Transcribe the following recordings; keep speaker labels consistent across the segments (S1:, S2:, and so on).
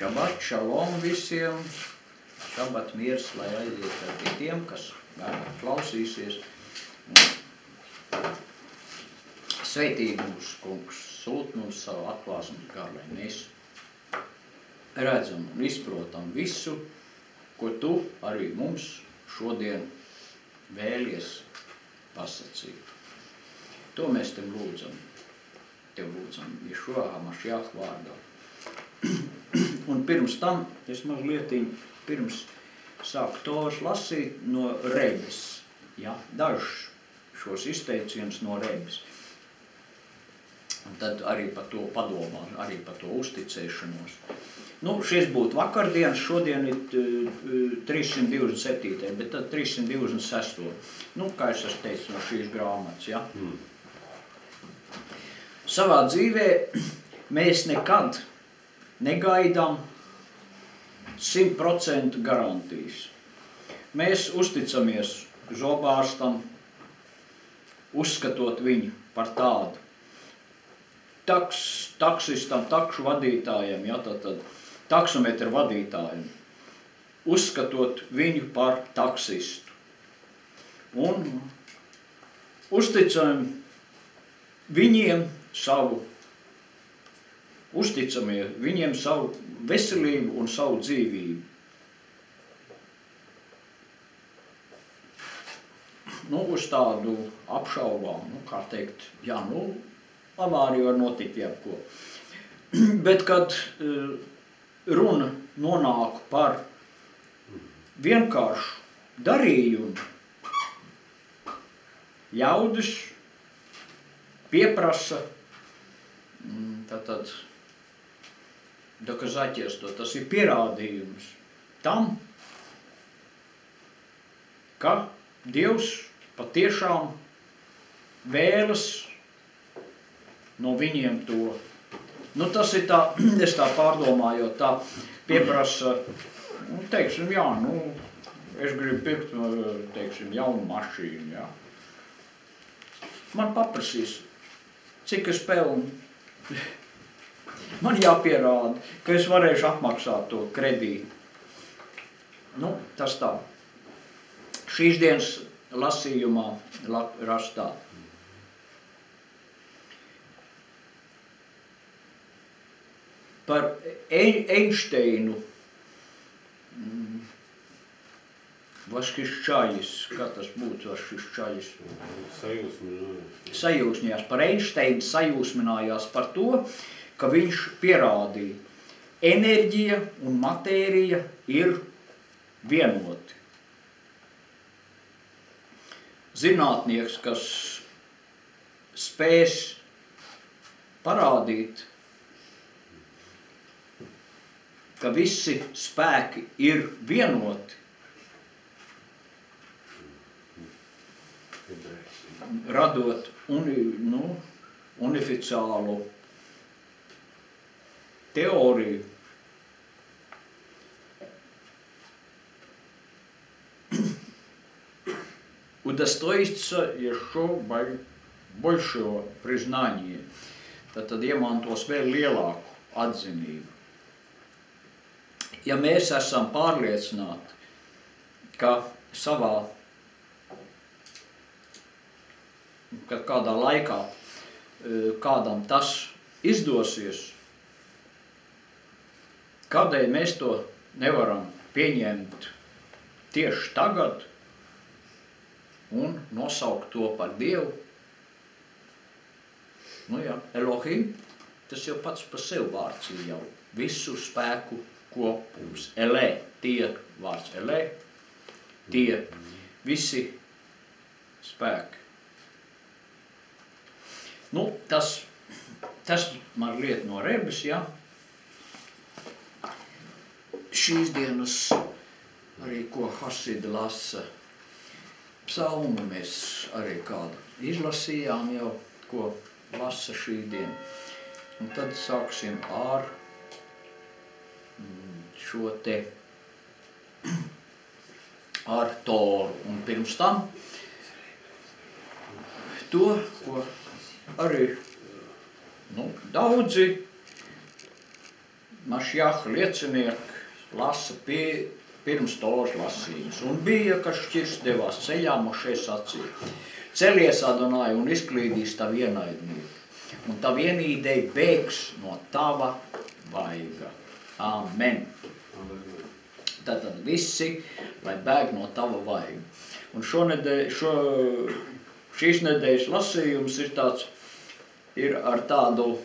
S1: Šabat, šalom visiem. Šabat miers, lai aiziet arī tiem, kas klausīsies. Sveitīgi mūsu kungs sūt mums savu atklāsmes garu, lai mēs redzam un izprotam visu, ko tu arī mums šodien vēlies pasacīt. To mēs tev lūdzam Ješua HaMašjah vārdā. Un pirms tam, es mazliet pirms sāku tos lasīt no Rebes, ja, dažus šos izteicienus no Rebes. Un tad arī par to padomā, arī par to uzticēšanos. Šis būtu vakardienas, šodien ir 327. Bet tad 326. Kā es esmu teicis no šīs grāmatas, ja? Savā dzīvē mēs nekad negaidām 100% garantijas. Mēs uzticamies zobārstam, uzskatot viņu par tādu. Taksistam, takšu vadītājiem, ja, tad taksometra vadītājiem, uzskatot viņu par taksistu. Un uzticam viņiem savu veselību un savu dzīvību. Uz tādu apšaubām, kā teikt, avārija var notikt jebko. Bet, kad runa nonāk par vienkāršu darījumu, ļaudis pieprasa, tas ir pierādījums tam, ka Dievs patiešām vēlas no viņiem to. Tas ir tā, es tā pārdomājot, tā pieprasa, teiksim, es gribu pirkt, teiksim, jaunu mašīnu, jā. Man paprasīs, cik es pelnu. Man jāpierāda, ka es varēšu apmaksāt to kredītu. Tas tā. Šīs dienas lasījumā rastā. Par Einsteinu Vaškišķājis, kā tas būtu Vaškišķājis? Sajūsmījās. Par Einsteinu sajūsminājās par to, ka viņš pierādīja, enerģija un matērija ir vienoti. Zinātnieks, kas spēs parādīt, ka visi spēki ir vienoti, radot unificālu teoriju. Удостоится еще большего признания. Tad iemantos vēl lielāku atzinību. Ja mēs esam pārliecināti, ka kad kādā laikā kādam tas izdosies, kādēļ mēs to nevaram pieņemt tieši tagad un nosaukt to par Dievu? Elohim, tas jau pats par sevi vārds ir jau visu spēku kopums. Elē, tie vārds elē, tie visi spēki. Tas mazliet no Rebes, ja. Šīs dienas arī, ko Hasidi lasa, psalmu mēs arī kādu izlasījām jau, ko lasa šī diena. Un tad sāksim ar šo te, ar Toru. Un pirms tam to, ko arī daudzi Mašjaha liecinieki lasa pirms tos lasījums. Un bija, ka šķirs devās ceļā, Mošē sacīja: Celies, Adonai, un izklīdīs tavu ienaidnieku, un tavu ienaidēji bēgs no tava vaiga. Amen. Tātad visi, lai bēg no tava vaiga. Un šīs nedēļas lasījums ir tāds, ir ar tādu,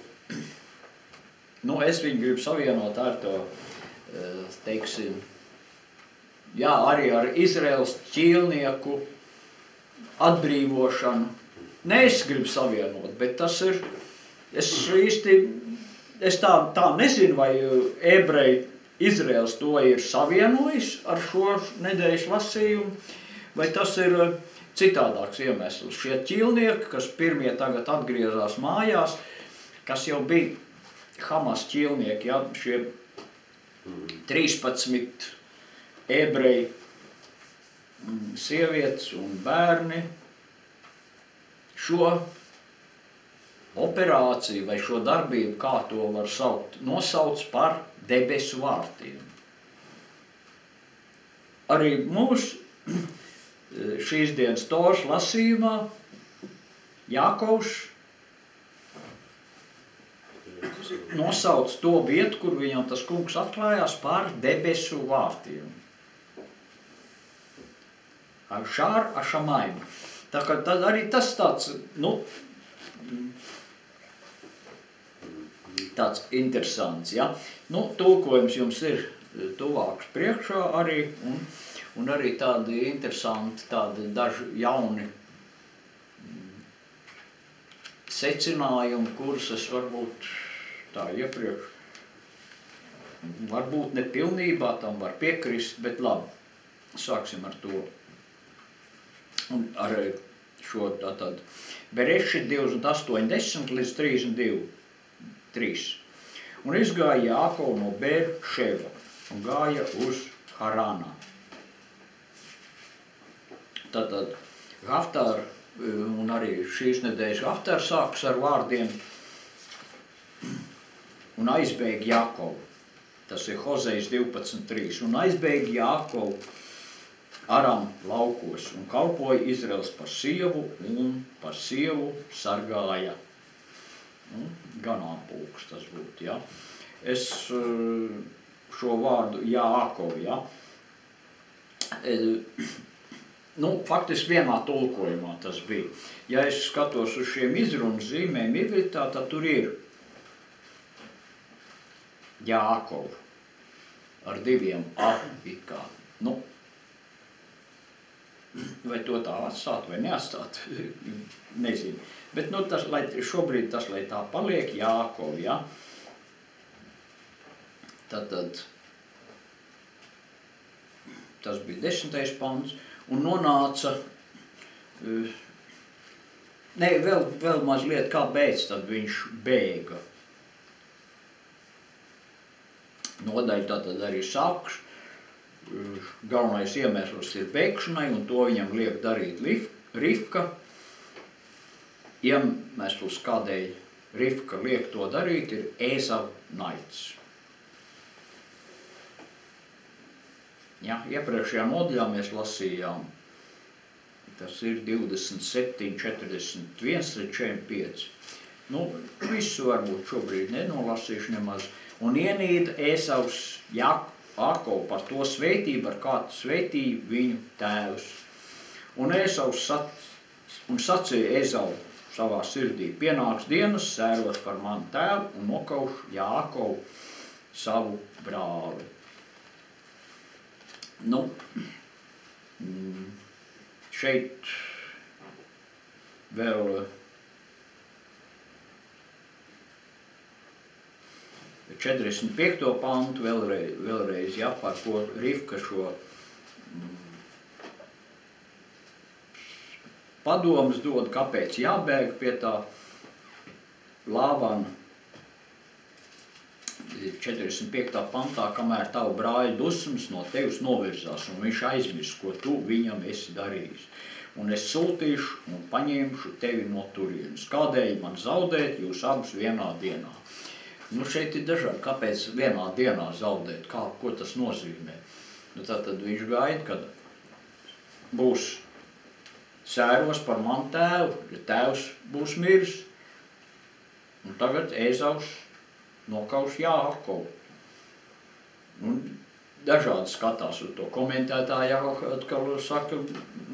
S1: es viņu gribu savienot ar to, teiksim, arī ar Izraels ķīlnieku atbrīvošanu. Es gribu savienot, bet tas ir, es tā nezinu, vai ebreji Izraels to ir savienojis ar šo nedēļas lasījumu, vai tas ir citādāks iemesls. Šie ķīlnieki, kas pirmie tagad atgriezās mājās, kas jau bija Hamas ķīlnieki, šie 13 ebreji sievietes un bērni, šo operāciju vai šo darbību, kā to var saukt, nosauc par debesu vārtiem. Arī mūsu šīs dienas Toras lasījumā Jākovs nosauc to vietu, kur viņam tas kungs atklājās, par debesu vārtiem. Šār ašamaim. Tā kā tad arī tas tāds, tāds interesants, ja. Tulkojums jums ir tuvāks priekšā arī, un arī tādi interesanti, tādi daži jauni secinājumi, kurus es varbūt tā iepriekš, varbūt ne pilnībā tam var piekrist, bet labi, sāksim ar to. Un ar šo tātad Berešit 28:10 līdz 32:3. Un izgāja Jākovs no Beerševa un gāja uz Harānā. Tātad Haftār, un arī šīs nedēļas Haftār sākas ar vārdiem un aizbēga Jākovu. Tas ir Hozejs 12:3. Un aizbēga Jākovu Aram laukos un kalpoja Izraels par sievu un par sievu sargāja. Ganāmpulks tas būtu, ja. Es šo vārdu Jākovu, ja. Faktiski vienā tulkojumā tas bija. Ja es skatos uz šiem izrunas zīmēm ivritā, tad tur ir Jākovu ar diviem A ikā. Vai to tā atstāt vai neatstāt, nezinu. Bet šobrīd tas, lai tā paliek, Jākovu, ja. Tad tas bija 10. pants, un nonāca, vēl mazliet kāpēc tad viņš bēga. Nodaļa tātad arī sāks. Galvenais iemesls ir bēgšanai, un to viņam liek darīt Rivka. Iemesls, kādēļ Rivka liek to darīt, ir Ēzava naids. Ja, iepriekšējā nodaļā mēs lasījām, tas ir 27, 41 līdz 45. Visu varbūt šobrīd nenolasīšu nemaz. Un ienīda Ēzavs Jākovu par to svētību, ar kādu svētīja viņu tēvs. Un Ēzavs sacīja Ēzavu savā sirdī: pienāks dienas, sēros par manu tēvu un nokaušu Jākovu savu brāli. Šeit vēl 45. pantu vēlreiz, ja, par ko Rivka šo padomus dod, kāpēc jābēg pie tā Lāvana 45. pantā, kamēr tavu brāļa dusmas no tevis novirzās, un viņš aizmirst, ko tu viņam esi darījis. Un es sūtīšu un paņemšu tevi no turienes. Kādēļ man zaudēt jūs abus vienā dienā? Nu, šeit ir dažādi, kāpēc vienā dienā zaudēt, ko tas nozīmē. Nu, tad viņš gaida, kad būs sēros par manu tēvu, ja tēvs būs miris. Un tagad Ēzaus nokaus Jākovu. Un dažādi skatās uz to. Komentētāji atkal saka,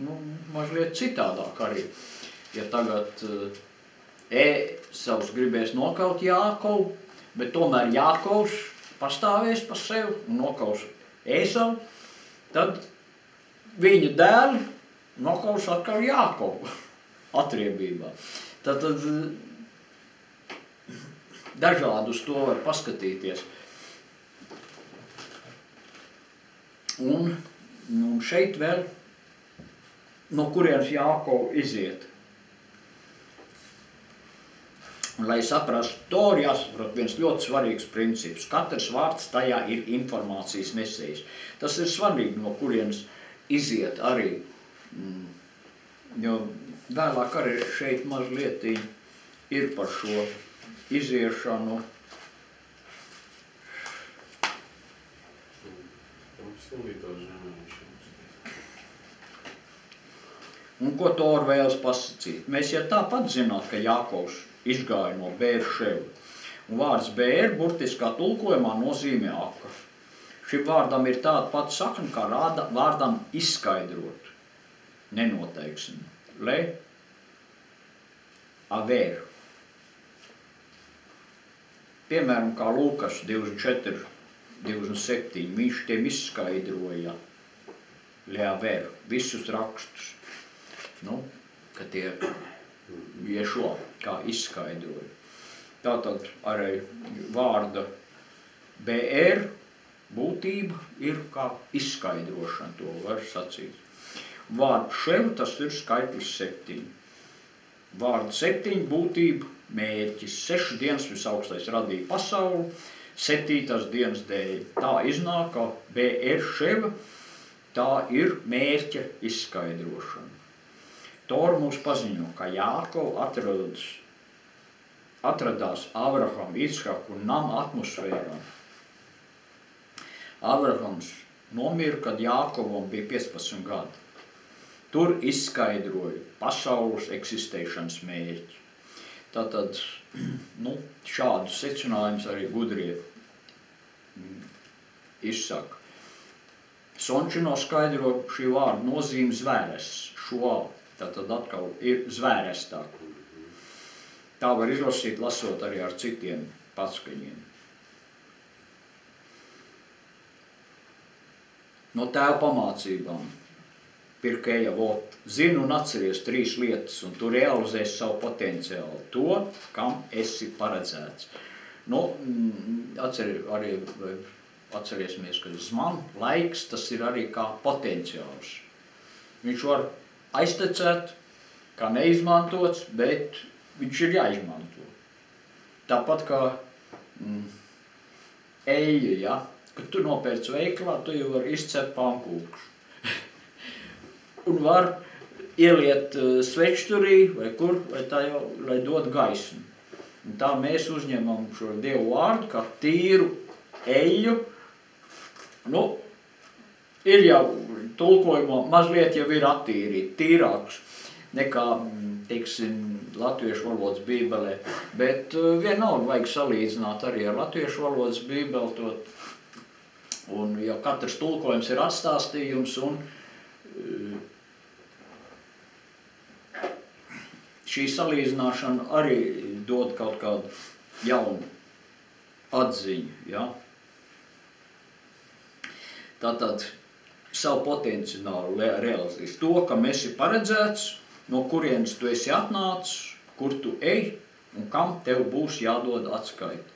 S1: nu, mazliet citādāk arī. Ja tagad Ēzaus gribēs nokaut Jākovu, bet tomēr Jākovs pastāvēs par sevi un nokaus Ēzavu, tad viņa dēli nokaus atkal Jākovu atriebībā. Tad dažādi uz to var paskatīties. Un šeit vēl, no kurienes Jākovu iziet. Un, lai saprastu to, ir jāsaprot viens ļoti svarīgs princips. Katrs vārds tajā ir informācijas nesējs. Tas ir svarīgi, no kurienes iziet arī. Jo vēlāk arī šeit mazliet ir par šo iziešanu. Un ko Tora vēlas pasakīt? Mēs jau tāpat zināt, ka Jākovs izgāja no Bēerševa. Un vārds Bēer burtiskā tulkojumā nozīmē aka. Šim vārdam ir tāda pati sakna, kā vārdam izskaidrot. Nenoteiksim. Le, aver. Piemēram, kā Lūkas 24, 27, viņš tiem izskaidroja le aver, visus rakstus. Nu, ka tie Ješo, kā izskaidroja. Tātad arī vārda BR būtība ir kā izskaidrošana, to var sacīt. Vārds šev, tas ir skaitlis 7. Vārda 7 būtība, mērķis. 6 dienas visaugstais radīja pasauli, 7. dienas dēļ. Tā iznāk, ka BR šev, tā ir mērķa izskaidrošana. Tora mums paziņo, ka Jākovu atradās Avraham, Ichaku un Nama atmosfērā. Avrahams nomira, kad Jākovam bija 15 gadi. Tur izskaidroja pasaules eksistēšanas mērķi. Tātad, nu, šādus secinājumus arī gudrie izsaka. Sončino skaidro šī vārda nozīme zvērests, šo. Tātad atkal ir zvērestāk. Tā var izlasīt, lasot arī ar citiem patskaņiem. No tēva pamācībām. Pirkēja, zini un atceries 3 lietas, un tu realizēsi savu potenciālu. To, kam esi paredzēts. Nu, atcerēsimies, ka zman, laiks, tas ir arī kā potenciāls. Viņš var aiztecēt, kā neizmantots, bet viņš ir jāizmanto. Tāpat kā eļļa, ja? Kad tu nopērc veikalā, tu jau var izcept pankūkus. Un var ieliet svečturī vai kur, vai tā jau, lai dod gaismu. Un tā mēs uzņemam šo Dievu vārdu, kā tīru eļļu. Nu, ir jau tulkojumā mazliet jau ir attīrīt, tīrāks nekā, teiksim, latviešu valodas bībelē. Bet vienalga vajag salīdzināt arī ar latviešu valodas bībeli to. Un jau katrs tulkojums ir atstāstījums un šī salīdzināšana arī dod kaut kādu jaunu atziņu, ja? Tātad savu potenciālu realizēs. To, kam esi paredzēts, no kurienes tu esi atnācis, kur tu ej un kam tev būs jādod atskaiti.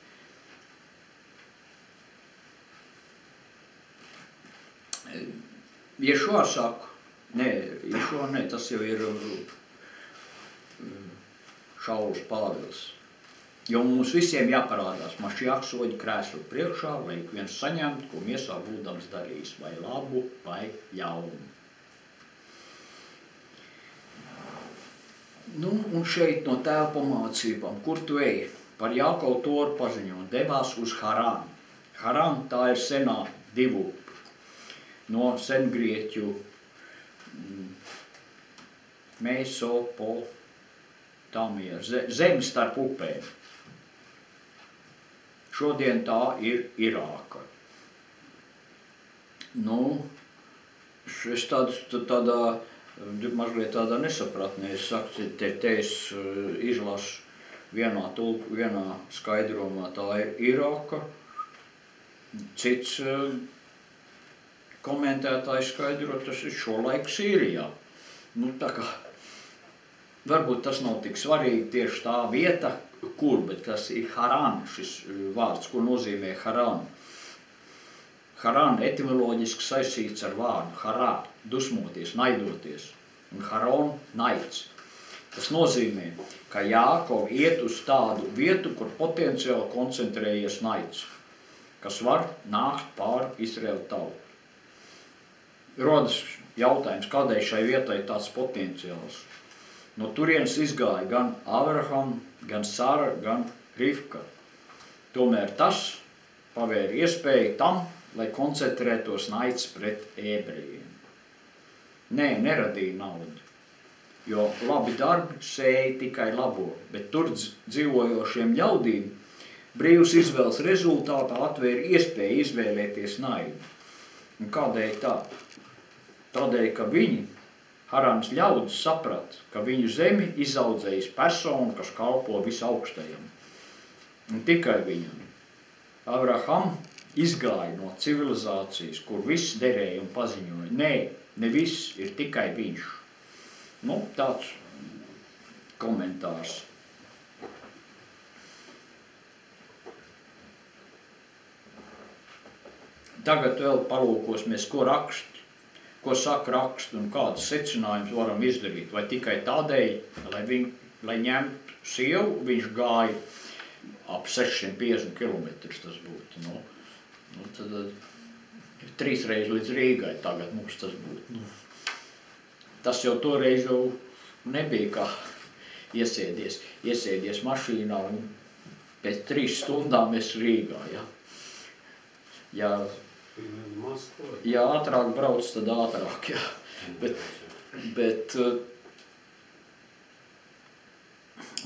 S1: Ješo saka, Ješo ne, tas jau ir Šaulis Pāvils. Jo mums visiem jāparādās Mašiach soļu krēslu priekšā, lai ik viens saņemt, ko miesā būdams darīs, vai labu, vai ļaunu. Nu, un šeit no tēva pamācībām, kur tu ej? par Jākovu Toru paziņot, devās uz Harānu. Harāna tā ir senā divu no sengrieķu Mesopotāmija, zemi starp upēm. Šodien tā ir Irāka. Nu, es tādā mazliet tādā nesapratnē, es saku, te es izlasu vienā skaidrumā, tā ir Irāka, cits komentētājs skaidro, tas ir šolaik Sīrijā. Nu, tā kā, varbūt tas nav tik svarīgi tieši tā vieta, kur, bet tas ir Harāna, šis vārds, ko nozīmē Harāna. Harāna etimoloģiski saistīts ar vārdu harā, dusmoties, naidoties, un harón, naids. Tas nozīmē, ka Jākov iet uz tādu vietu, kur potenciāli koncentrējies naids, kas var nākt pāri Izraēla tautu. Rodas jautājums, kādēļ šai vietai tāds potenciāls. No turienes izgāja gan Avraham, gan Sara, gan Rivka. Tomēr tas pavēra iespēju tam, lai koncentrētos naids pret ebrejiem. Nē, neradīja naudu, jo labi darbi sēja tikai labo, bet tur dzīvojošiem ļaudīm brīvas izvēles rezultātā atvēra iespēju izvēlēties naidu. Un kādēļ tā? Tādēļ, ka viņi, Harānas ļaudis, saprata, ka viņu zemi izaudzējis personu, kas kalpo visaugstajam. Un tikai viņam. Avraham izgāja no civilizācijas, kur viss derēja un paziņoja. Nē, ne viss, ir tikai viņš. Nu, tāds komentārs. Tagad vēl palūkosimies, ko saka raksts un kādas secinājumus varam izdarīt. Vai tikai tādēļ, lai ņemtu sievu, viņš gāja ap 650 kilometrus tas būtu. Nu, tad 3 reizes līdz Rīgai tagad mums tas būtu. Tas jau toreiz jau nebija kā iesēdies mašīnā un pēc 3 stundām es Rīgā. Ja ātrāk brauc, tad ātrāk, jā. Bet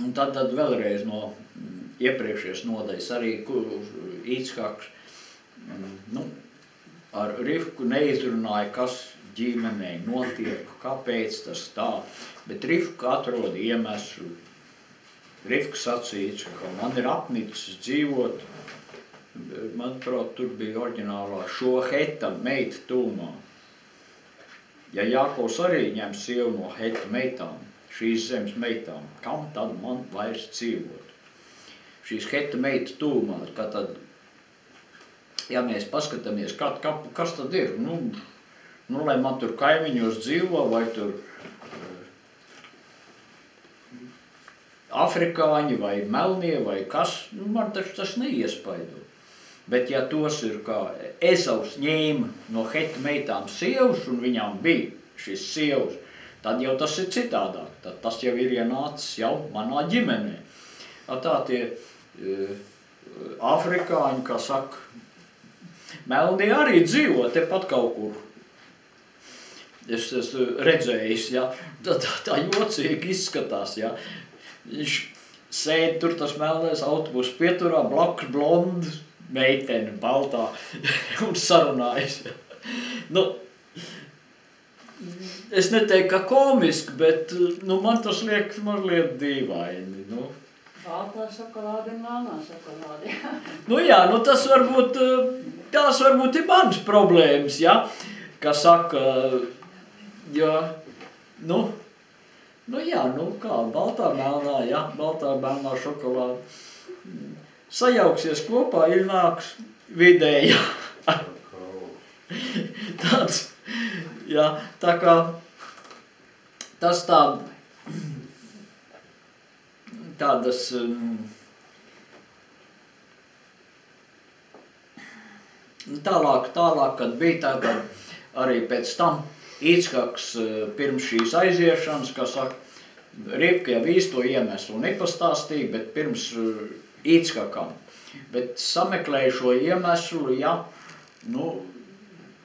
S1: un tad vēlreiz no iepriekšējās nodaļas arī Īckaks ar Rivku neizrunāja, kas ģimenei notiek, kāpēc tas tā, bet Rivka atrod iemeslu. Rivka sacīja, ka man ir apnicis dzīvot, manuprāt, tur bija oriģinālā šo heta meita tūmā. Ja Jākovs arī ņem sievu no heta meitām, šīs zemes meitām, kam tad man vairs dzīvot? Šīs heta meita tūmā, ka tad, ja mēs paskatāmies, kas tad ir, nu, lai man tur kaimiņos dzīvo, vai tur afrikāņi, vai melnie, vai kas, man tas neiespaido. Bet ja tos ir kā Ezavs ņēma no heta meitām sievas, un viņām bija šis sievas, tad jau tas ir citādāk. Tad tas jau ir ienācis jau manā ģimenē. Tā tie afrikāņi, kā saka, melnie arī dzīvo tepat kaut kur. Es esmu redzējis, ja, tā jocīgi izskatās, ja. Viņš sēd tur tas melnais autobus pieturā, blakus blonds, meiteni baltā un sarunājas. Nu, es neteiktu, ka komiski, bet man tas liekas mazliet dīvaini.
S2: Baltā šokolāde un melnā šokolāde.
S1: Jā, tās varbūt ir manas problēmas, ja, kā saka, kā baltā melnā, ja, baltā melnā šokolāde. Sajauksies kopā, ir nāks vidēji. Tāds, jā, tā kā tas tādas tālāk, kad bija tagad arī pēc tam Īckaks pirms šīs aiziešanas, kā saka, Rivka jau īsto iemeslu nepastāstīja, bet pirms īckakam. Bet sameklēju šo iemeslu, ja,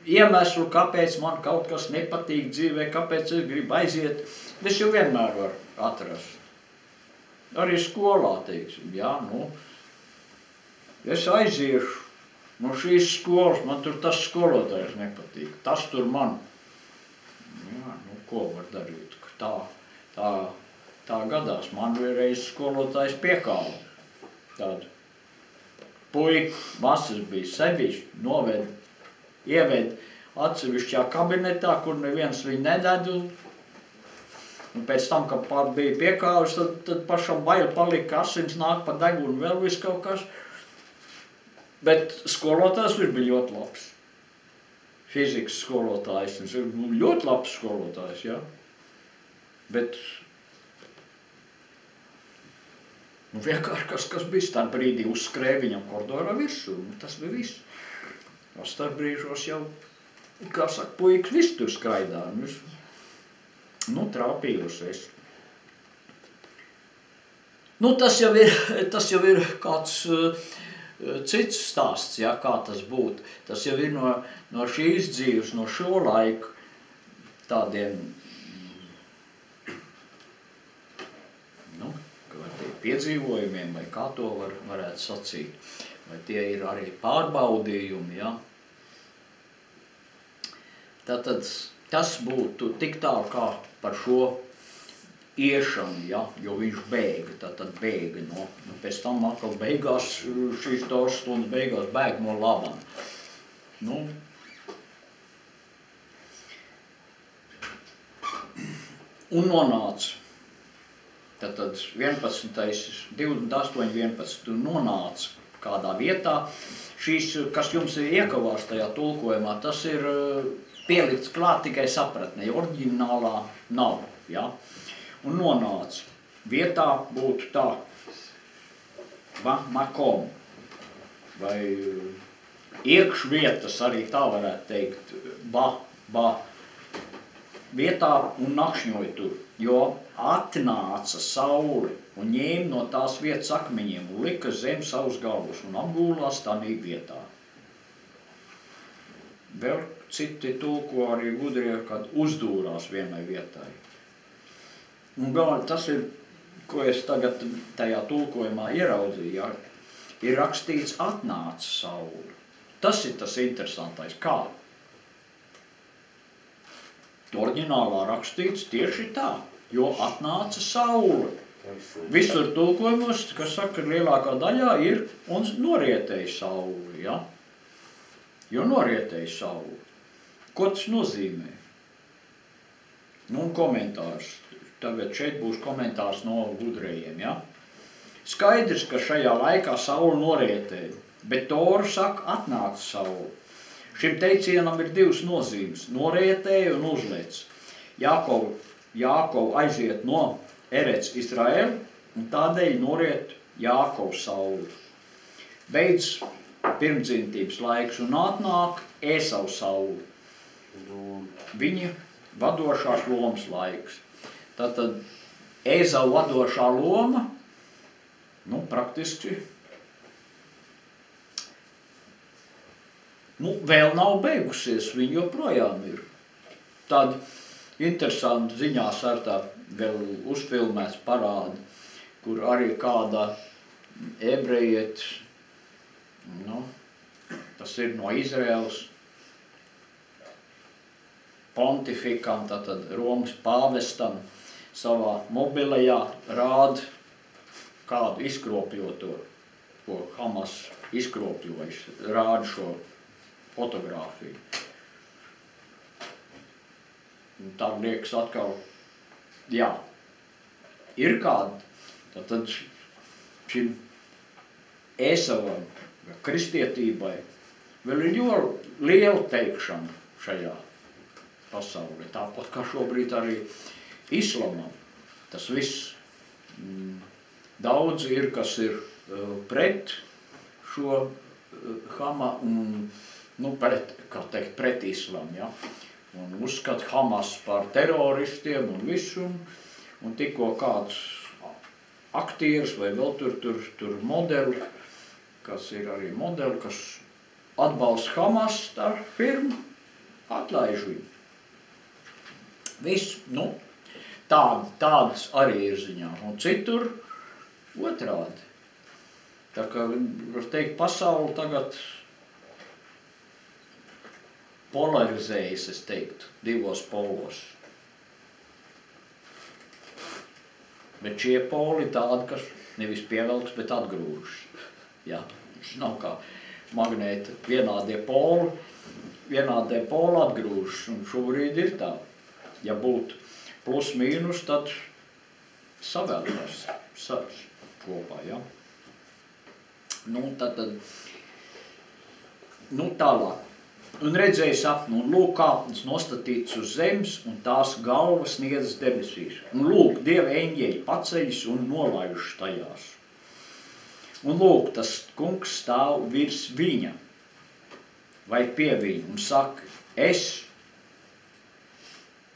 S1: iemeslu, kāpēc man kaut kas nepatīk dzīvē, kāpēc es gribu aiziet, es jau vienmēr varu atrast. Arī skolā, teiksim, ja, es aiziešu no šīs skolas, man tur tas skolotājs nepatīk, tas tur man, ko var darīt, tā gadās, man vienreiz skolotājs piekāva tādu puiku, masas bija sevišķi, ieved atsevišķā kabinetā, kur neviens viņu nedēdu, un pēc tam, kad bija piekāvis, tad pašam bail palika, asins nāk pa degunu, vēl viss kaut kas. Bet skolotājs viņš bija ļoti labs. Fizikas skolotājs, viņš ir ļoti labs skolotājs, ja. Bet vienkārši kas bija starp brīdī uzskrēja viņam koridorā virsū, tas bija viss. Starp brīžos jau, kā saka, puikas viss tur skraidā. Trāpījusies. Tas jau ir kāds cits stāsts, ja, kā tas būtu. Tas jau ir no šīs dzīves, no šo laiku tādiem, piedzīvojumiem, vai kā to varētu sacīt. Vai tie ir arī pārbaudījumi, ja. Tātad tas būtu tik tālu kā par šo iešanu, ja, jo viņš bēga, tātad bēga no, pēc tam atkal beigās, šīs tos stundas beigās bēg no Labana. Un nonāca, tātad 28.11. nonāca kādā vietā. Šīs, kas jums ir iekavās tajā tulkojumā, tas ir pielikts klāt tikai sapratnei, oriģinālā nav, ja. Un nonāca. Vietā būtu tā, makom, vai iekšvietas arī tā varētu teikt, vietā un nakšņoja tur, jo atnāca saule un ņēma no tās vietas akmeņiem un lika zem savus galvus un apgūlās tādā vietā. Vēl citi tulko arī gudrie, kad uzdūrās vienai vietai. Un tas ir, ko es tagad tajā tulkojumā ieraudzīju, ja, ir rakstīts atnāca saule. Tas ir tas interesantais, kā? Oriģinālā rakstīts tieši tā, jo atnāca saule. Visur tulkojumos, kas saka, lielākā daļā ir un norietēja saule, ja? Jo norietēja saule. Ko tas nozīmē? Un komentārs. Tagad šeit būs komentārs no gudrējiem, ja? Skaidrs, ka šajā laikā saule norietēja, bet Tora saka, atnāca saule. Šim teicienam ir divas nozīmes, norietēja un uzlec. Jākov aiziet no Erec Izraēla, un tādēļ noriet Jākov saule. Beidz pirmdzimtības laiks un atnāk Ēsau saule. Viņa vadošās lomas laiks. Tātad Ēzau vadošā loma, praktiski, vēl nav beigusies, viņa joprojām ir. Tāda interesanta ziņās ar tā vēl uzfilmēts parādi, kur arī kāda ebrejiet, tas ir no Izraēlas, pontifikam, tātad Romas pāvestam, savā mobilajā rāda kādu izkropļoto, ko Hamas izkropļojas, rāda šo fotogrāfiju. Un tā liekas atkal, jā, ir kāda, tātad šim Ēsavam, kristietībai, vēl ir ļoti liela teikšana šajā pasaulē. Tāpat kā šobrīd arī islamam. Tas viss daudz ir, kas ir pret šo pret islamu, ja? Un uzskata Hamas par teroristiem un visu, un tikko kāds aktieris vai vēl tur modeli, kas ir arī modeli, kas atbalsta Hamas, tā firma atlaiž viņu. Viss, nu, tādas arī ir ziņā. Un citur otrādi. Tā kā, var teikt, pasauli tagad polarizējas, es teiktu, divos polos. Bet šie poli tādi, kas nevis pievelks, bet atgrūžas. Jā, tas nav kā magnēti vienādie poli atgrūžas, un šobrīd ir tā. Ja būtu plus mīnus, tad savēlās kopā, ja. Nu, tad, nu tālāk. Un redzēja sapni, un lūk, kāpnes nostatīts uz zemes, un tās galvas sniedzas debesīs. Un lūk, Dieva eņģeļi paceļas un nolaižas tajās. Un lūk, tas kungs stāv virs viņa, vai pie viņa, un saka, es,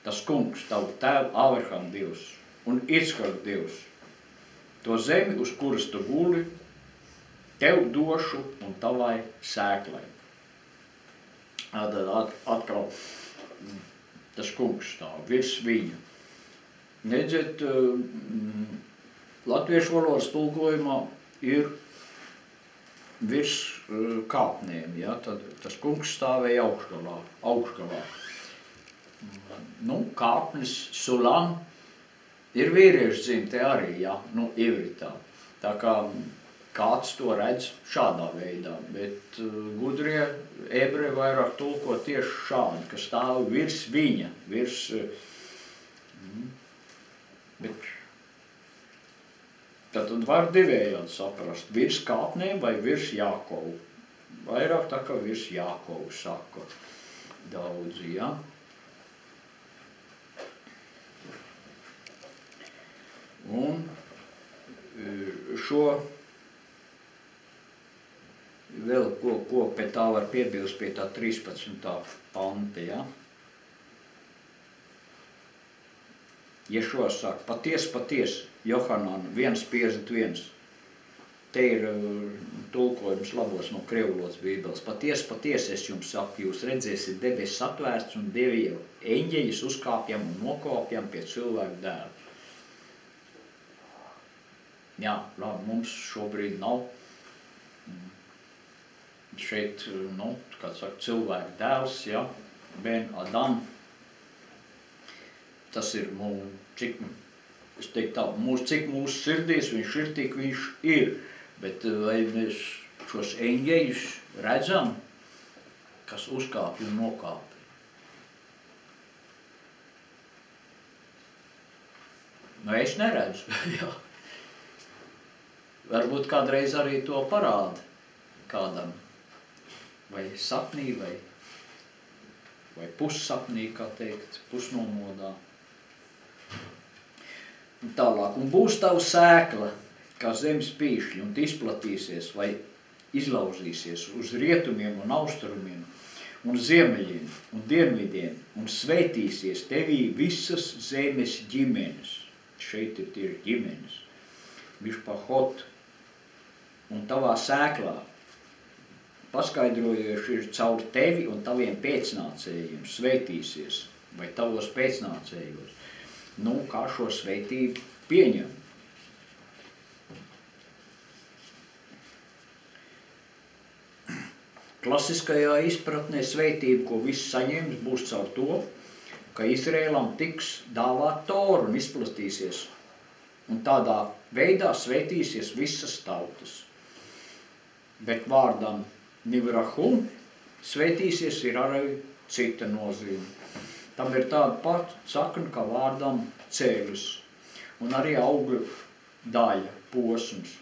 S1: tas kungs, tavu tēvu Avrahama Dievs un Ichaka Dievs, to zemi, uz kuras tu guli, tev došu un tavai sēklai. Atkal tas kungs stāv virs viņa. Redziet, latviešu valodas tulkojumā ir virs kāpnēm, ja? Tad tas kungs stāvēja augšgalā. Nu, kāpnes sulam ir vīriešu dzimte arī, ja? Nu, ivritā. Tā kā kāds to redz šādā veidā, bet gudrie ebreji vairāk tulko tieši šādi, ka stāv virs viņa, bet tad var divējādi saprast, virs kāpnēm vai virs Jākovu. Vairāk tā kā virs Jākovu saka daudzi, ja? Un šo vēl ko pie tā var piebilst pie tā 13. panta, ja? Ješua saka, patiesi, Johanan 1.51. Te ir tulkojums labos no Krievlotas bībeles. Patiesi, es jums saku, jūs redzēsiet debesis atvērts un Dieva eņģeļus uzkāpjam un nokāpjam pie cilvēku dēla. Jā, labi, mums šobrīd nav šeit, nu, kā saka, cilvēku dēls, ja, Ben Adam. Tas ir, cik mūsu sirdīs viņš ir, tik viņš ir. Bet vai mēs šos eņģeļus redzam, kas uzkāpj un nokāpj? Nu, es neredzu, jā. Varbūt kādreiz arī to parāda kādam, vai sapnī, vai pussapnī, kā teikt, pusnomodā. Un tālāk, un būs tava sēkla, kā zemes pīšļi, un izplatīsies, vai izlauzīsies uz rietumiem un austrumiem, un ziemeļiem, un dienvidiem, un sveitīsies tevī visas zemes ģimenes. Šeit ir tieši ģimenes. Mišpahot. Un tavā sēklā, paskaidrojoši ir caur tevi un taviem pēcnācējiem sveitīsies, vai tavos pēcnācējos. Nu, kā šo sveitību pieņem? Klasiskajā izpratnē sveitība, ko viss saņems, būs caur to, ka Izrēlam tiks dāvāt Toru un izplatīsies. Un tādā veidā sveitīsies visas tautas. Bet vārdam Nivrahum sveitīsies ir arī cita nozīme. Tam ir tāda pat sakna, kā vārdam ceļus. Un arī augļu daļa, posms.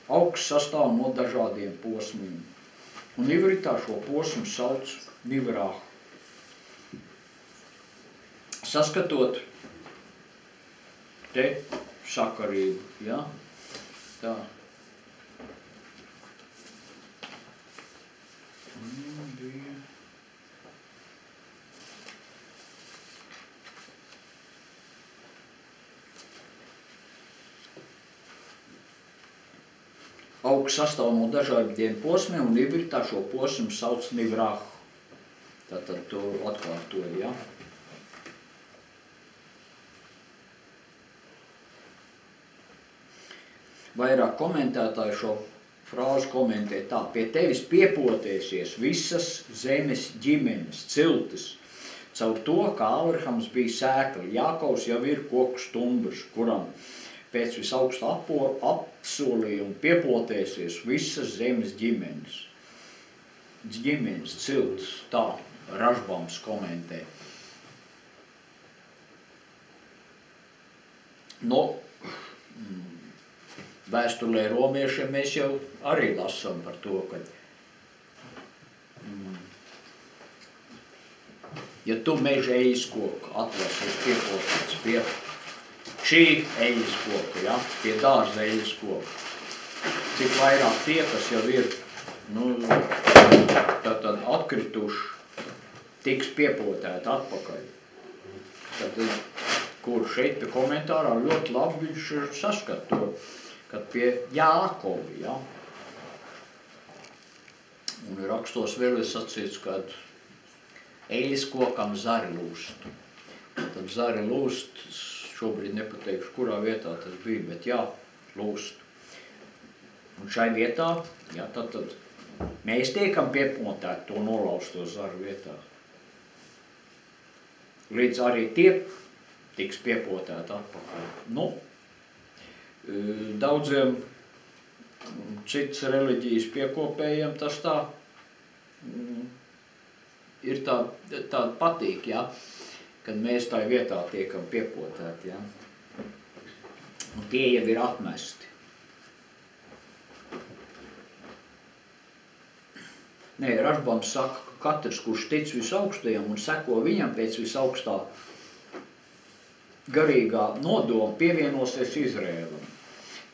S1: Augsts sastāv no dažādiem posmiem. Un ivritā šo posmu sauc Nivrah. Saskatot te sakarību, ja? Tā. augs sastāv no dažādiem posmiem, un ivritā šo posmu sauc nivrahu. Tātad to atkārtoja, ja? Vairāk komentētāji šo frāzi komentē tā: pie tevis piepotēsies visas zemes ģimenes, ciltis, caur to, kā Avrahams bija sēkla. Jākovs jau ir koku stumbrs, kuram pēc visaugsta apsolījuma piepotēsies visas zemes ģimenes. Ģimenes ciltis, tā Ražbams komentē. Vēstulē romiešiem mēs jau arī lasām par to, ka ja tu meža ejas koku atlasies piepotēts pie šī ejas koku, ja, pie dārza ejas koku, cik vairāk tie, kas jau ir tātad atkrituši, tiks piepotēti atpakaļ. Tad, kur šeit pie komentārā ļoti labi viņš saskat to, kad pie Jākovi, ja. Un rakstos vēl ir sacīts, kad eļas kokam zari lūst. Tad zari lūst, šobrīd nepateikšu, kurā vietā tas bija, bet jā, lūst. Un šai vietā, jā, tad mēs tiekam piepotēti to nolausto zaru vietā. Līdz arī tie tiks piepotēti atpakaļ. Daudziem citas reliģijas piekopējiem tas tā ir tā patīk, ja, kad mēs tā vietā tiekam piepotēti, ja. Un tie jau ir atmesti. Nē, Ražbams saka, ka katrs, kurš tic visaugstajam un seko viņam pēc visaugstā garīgā nodoma, pievienosies Izrēlam.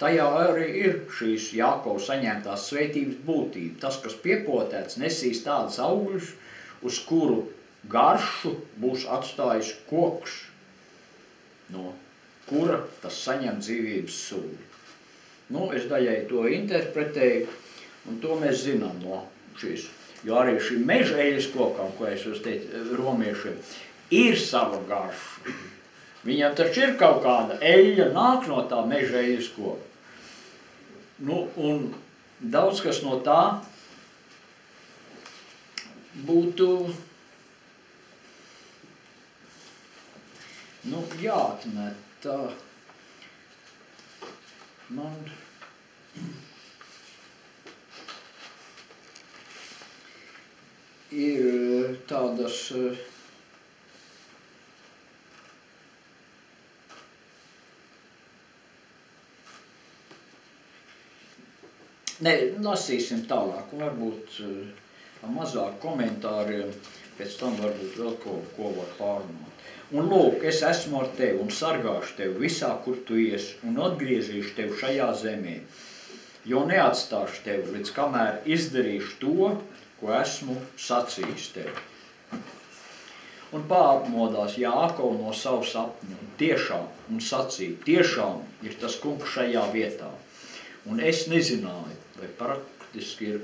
S1: Tajā arī ir šīs Jākova saņemtās svētības būtība. Tas, kas piepotēts, nesīs tādas augļus, uz kuru garšu būs atstājis koks, no kura tas saņem dzīvības sūli. Es daļai to interpretēju, un to mēs zinām no šīs. Jo arī šī meža eļas kokam, ko es jūs teicu, romiešiem, ir sava garša. Viņam taču ir kaut kāda eļļa, nāk no tā meža eļas koka. Un daudz kas no tā būtu jāatmet tā. Man ir tādas lasīsim tālāk, un varbūt mazāk komentāriem, pēc tam varbūt vēl ko var pārunāt. Un lūk, es esmu ar tevi un sargāšu tevi visā, kur tu iesi, un atgriezīšu tevi šajā zemē, jo neatstāšu tevi, līdz kamēr izdarīšu to, ko esmu sacījis tevi. Un pārmodās Jākovu no savu sapņu, tiešām, un sacīja, tiešām ir tas kungs šajā vietā. Un es nezināju, vai praktiski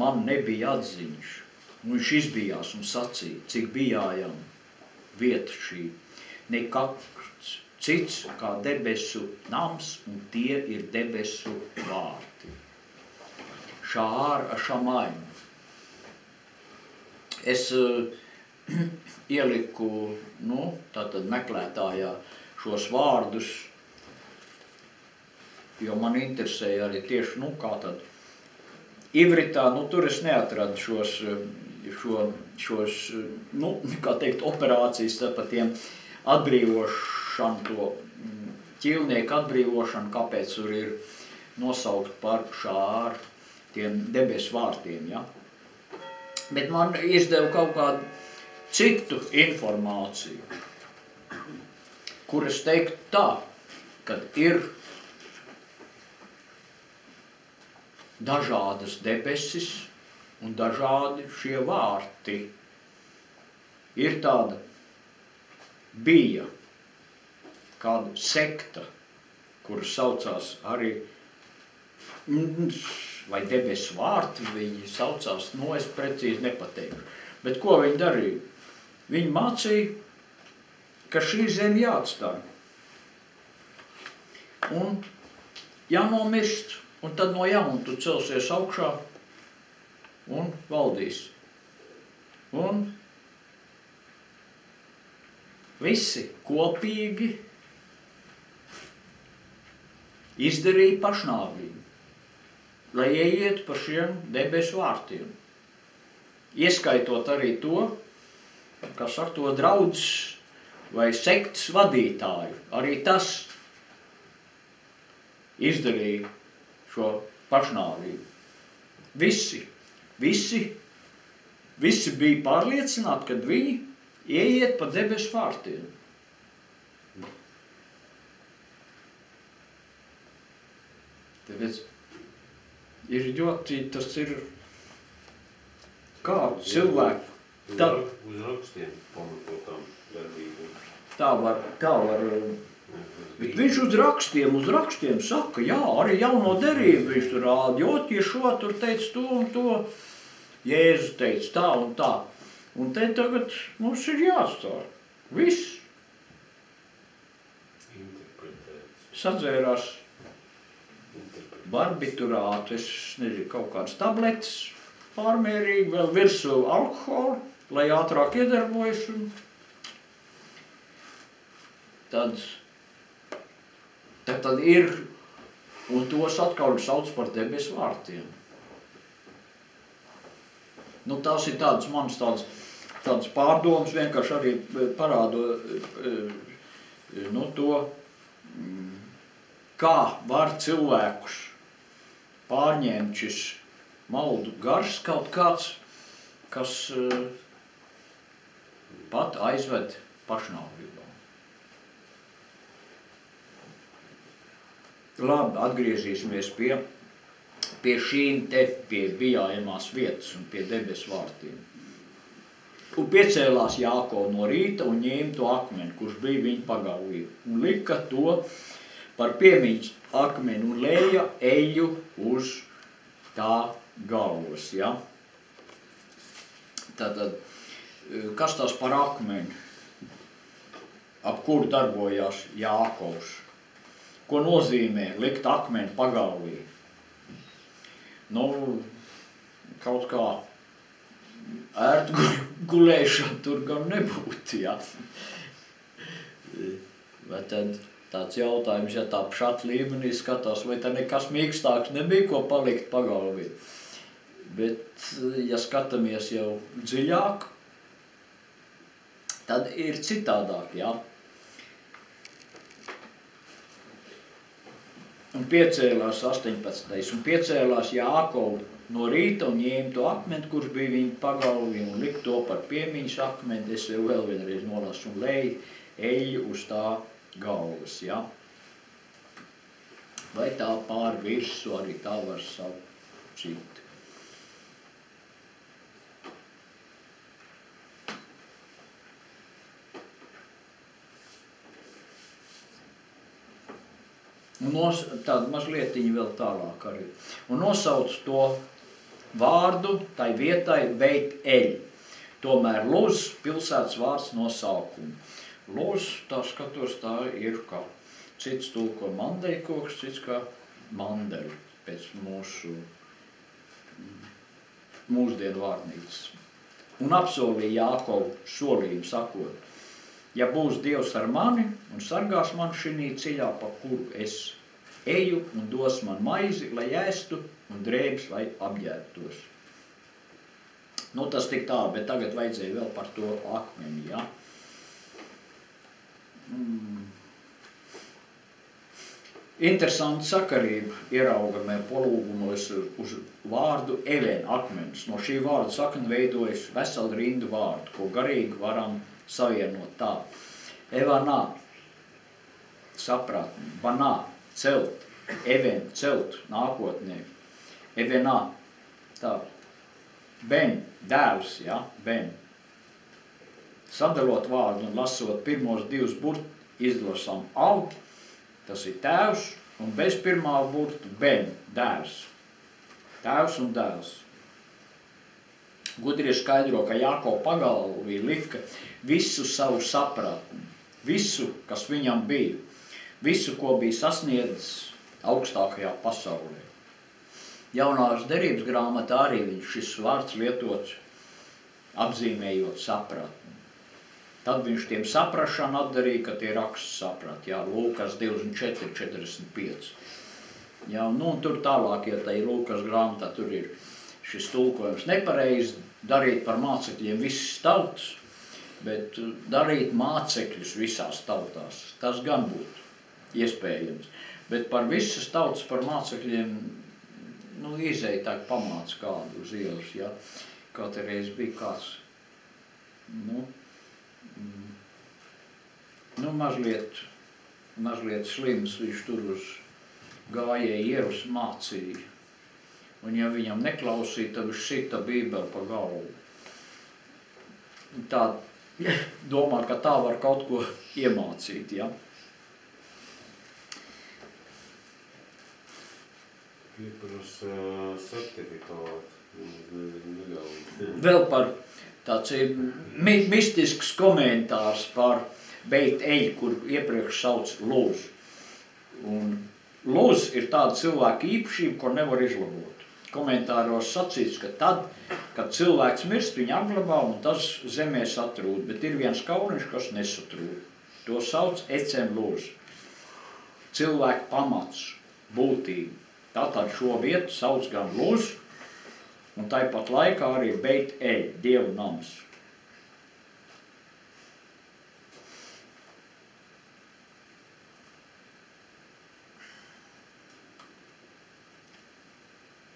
S1: man nebija atziņš. Un viņš izbijās un sacīja, cik bijājam vieta šī. Nekāds cits kā debesu nams, un tie ir debesu vārti. Šamaim. Es ieliku, tātad meklētājā šos vārdus, jo man interesēja arī tieši, kā tad ivritā, tur es neatradu šos, kā teikt, operācijas par tiem atbrīvošanu, to ķīlnieku atbrīvošanu, kāpēc tur ir nosaukt par šār tiem debesu vārtiem, ja. Bet man izdeva kaut kādu citu informāciju, kur es teiktu tā, kad ir dažādas debesis un dažādi šie vārti. Ir tāda bija kāda sekta, kura saucās arī vai debesu vārti viņi saucās, es precīzi nepateikšu. Bet ko viņi darīja? Viņi mācīja, ka šī zeme jāatstāj. Un jānomirst, un tad no jauna tu celsies augšā un valdīs. Un visi kopīgi izdarīja pašnāvību, lai ieiet pa šiem debesu vārtiem. Ieskaitot arī to, kā saka, to draudz vai sekts vadītāju. Arī tas izdarīja šo pašnāvību. Visi bija pārliecināti, kad viņi ieiet pa debesu vārtiem. Tāpēc ir ļoti, tas ir kādu cilvēku.
S3: Uz rakstiem pamatotām darbībām.
S1: Tā var. Bet viņš uz rakstiem saka, jā, arī jauno derību viņš tur rāda, jo šo tur teica to un to, Jēzus teica tā un tā. Un te tagad mums ir jāatstāj. Viss. Sadzērās barbiturātu, es nezinu, kaut kādas tabletes pārmērīgi, vēl virsū alkoholu, lai ātrāk iedarbojas. Tad ir, un tos atkal sauc par debesu vārtiem. Tās ir tādas manas tādas pārdomas, vienkārši arī parādo to, kā var cilvēkus pārņemt šis maldu gars kaut kāds, kas pat aizved pašnāvībā. Labi, atgriezīsimies pie šīm te, pie bijājamās vietas un pie debesu vārtiem. Un piecēlās Jākovs no rīta un ņēma to akmeni, kurš bija viņa pagalvī, un lika to par piemiņas akmeni un lēja eļu uz tā galvas. Ja? Tātad, kas tas par akmeni, ap kuru darbojās Jākovs? Ko nozīmē likt akmeni pagalvī? Kaut kā ērtu gulēšana tur gan nebūtu, ja. Bet tad tāds jautājums, ja tā pšat līmenī skatās, vai tā nekas mīkstāks nebija, ko palikt pagalvī. Bet, ja skatāmies jau dziļāk, tad ir citādāk, ja. Un piecēlās 18. Un piecēlās Jākovs no rīta un ņēma to akmeni, kurš bija viņa pagalvī, un lika to par piemiņas akmeni, es jau vēl vienreiz nolasu, un lēja eļu uz tā galvas, ja? Vai tā pār virsu arī tā var saucīt. Un tāda mazlietiņa vēl tālāk arī. Un nosauc to vārdu tai vietai Beit eļ. Tomēr Luz pilsētas vārds nosaukuma. Luz, tā skatos, tā ir kā cits tulko mandeļkoks, cits kā mandeļi pēc mūsdienu vārnīcas. Un apsolīja Jākovu solījumu sakot, ja būs Dievs ar mani un sargās man šinī ceļā, pa kuru es eju un dos man maizi, lai ēstu un drēbes, lai apģērbtos. Tas tik tā, bet tagad vajadzēja vēl par to akmeni, ja? Interesanti sakarība ieraugamē polūgumos uz vārdu even, akmens. No šī vārda sakna veidojas veselu rindu vārdu, ko garīgi varam savienot tā. Evanā, sapratni, vanā, celt, even, celt, nākotnē. Evenā, tā. Ben, dēls, ja, ben. Sadalot vārdu un lasot pirmos divus burtus, izlasām al, tas ir tēvs, Un bez pirmā burta ben, dēls. Tēvs un dēls. Gudrie skaidro, ka Jākoba pagalvī lika visu savu sapratni, visu, kas viņam bija, visu, ko bija sasniedzis augstākajā pasaulē. Jaunās derības grāmatā arī viņš šis vārds lietots, apzīmējot sapratni. Tad viņš tiem saprašanu atdarīja, ka tie raksts saprat, jā, Lūkas 24:45. Jā, nu, un tur tālāk, ja tai Lūkas grāmatā, tur ir šis tulkojums nepareizi, darīt par mācekļiem visas tautas, bet darīt mācekļus visās tautās. Tas gan būtu iespējams. Bet par visas tautas par mācekļiem, nu, izēja tā pamāca kādu uz ielas, ja. Katreiz bija kāds, mazliet slims, viņš tur uz gājēja ielas mācīja. Un ja viņam neklausīja, tad viņš sita bībeli pa galvu. Tā domā, ka tā var kaut ko iemācīt, ja.
S3: Pieprasa certifikātu.
S1: Vēl par tāds mistisks komentārs par Beit Eļu, kur iepriekš sauc Luz. Un Luz ir tāda cilvēka īpašība, ko nevar izlabot. Komentāros sacīts, ka tad, kad cilvēks mirst, viņu apglabā un tas zemē satrūd, bet ir viens kauniņš, kas nesatrūd. To sauc Ecem Luz. Cilvēka pamats, būtība. Tātad šo vietu sauc gan Luz, un tāpat laikā arī Beit Eļu, Dievu nams.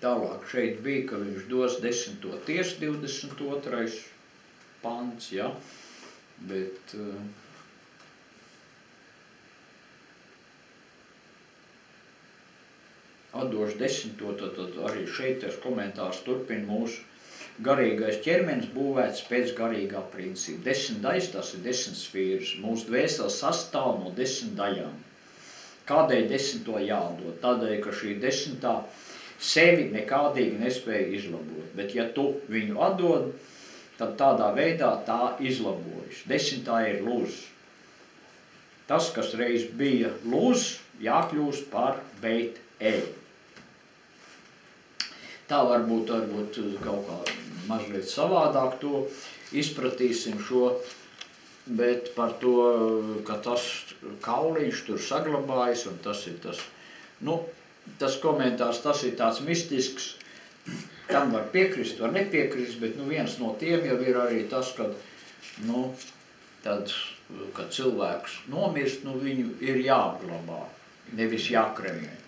S1: Tālāk šeit bija, ka viņš dos 10. tiesu, 22. pants, ja, bet atdoš 10. tad arī šeit tas komentārs turpina mūsu garīgais ķermenis būvēts pēc garīgā principa. 10 daļas, tas ir 10 sfīras. Mūsu dvēsele sastāv no 10 daļām. Kādēļ 10. jādod? Tādēļ, ka šī 10. sevi nekādīgi nespēja izlabot. Bet ja tu viņu atdod, tad tādā veidā tā izlabojas. 10. ir Luz. Tas, kas reiz bija Luz, jākļūst par Beit Eļu. Tā varbūt kaut kā mazliet savādāk to izpratīsim šo, bet par to, ka tas kauliņš tur saglabājas, un tas ir tas, tas komentārs, tas ir tāds mistisks, tam var piekrist, var nepiekrist, bet viens no tiem jau ir arī tas, kad, tad, kad cilvēks nomirst, viņu ir jāapglabā, nevis jākremē.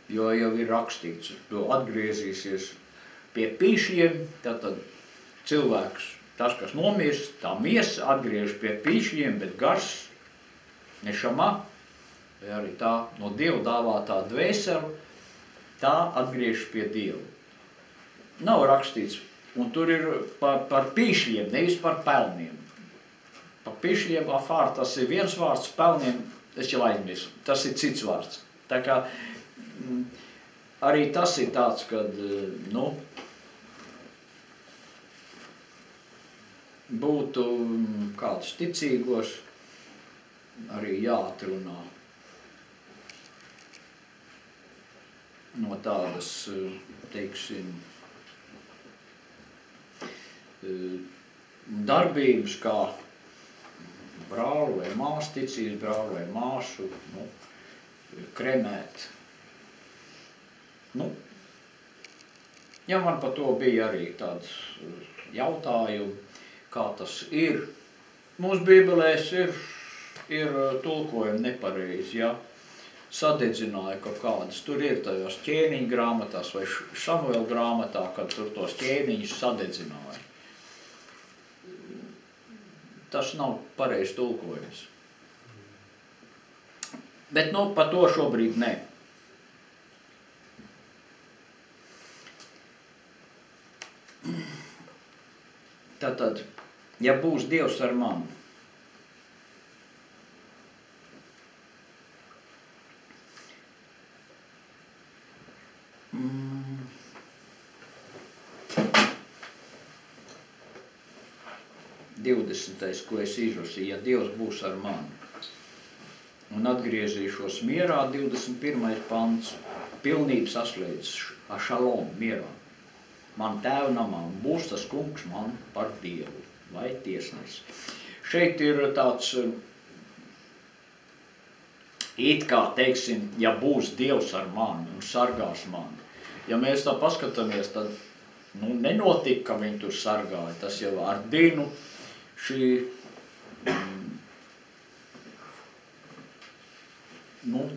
S1: Jo jau ir rakstīts, to atgriezīsies pie pīšļiem, tad cilvēks, tas, kas nomirst, tā miesa atgriež pie pīšļiem, bet gars, nešamā, vai arī tā no Dieva dāvātā dvēsele, tā atgriež pie Dieva. Nav rakstīts, un tur ir par pīšļiem, nevis par pelniem. Par pīšļiem, afār, tas ir viens vārds, pelniem, es jau aizmirsu, tas ir cits vārds. Tā kā arī tas ir tāds, kad, būtu kāds ticīgos arī jāatrunā no tādas, teiksim, darbības kā brāli vai māsu, ticības brāli vai māsu, kremēt. Ja man par to bija arī tāds jautājumi, kā tas ir. Mūsu bībelēs ir tulkojumi nepareizi, ja. Sadedzināja kaut kādas. Tur ir tajos ķēniņu grāmatās vai Samuela grāmatā, kad tur tos ķēniņus sadedzināja. Tas nav pareizi tulkojums. Bet, par to šobrīd ne. Tātad, ja būs Dievs ar mani, 20. ko es izlasīju, ja Dievs būs ar mani. Un atgriezīšos mierā, 21. pants, pilnība saslēdzas šalom, mierā. Man tēva namā, un būs tas kungs man par Dievu, vai tiesnesis. Šeit ir tāds, it kā, teiksim, ja būs Dievs ar mani un sargās mani. Ja mēs tā paskatāmies, tad nenotika, ka viņi tur sargāja. Tas jau ar Dinu šī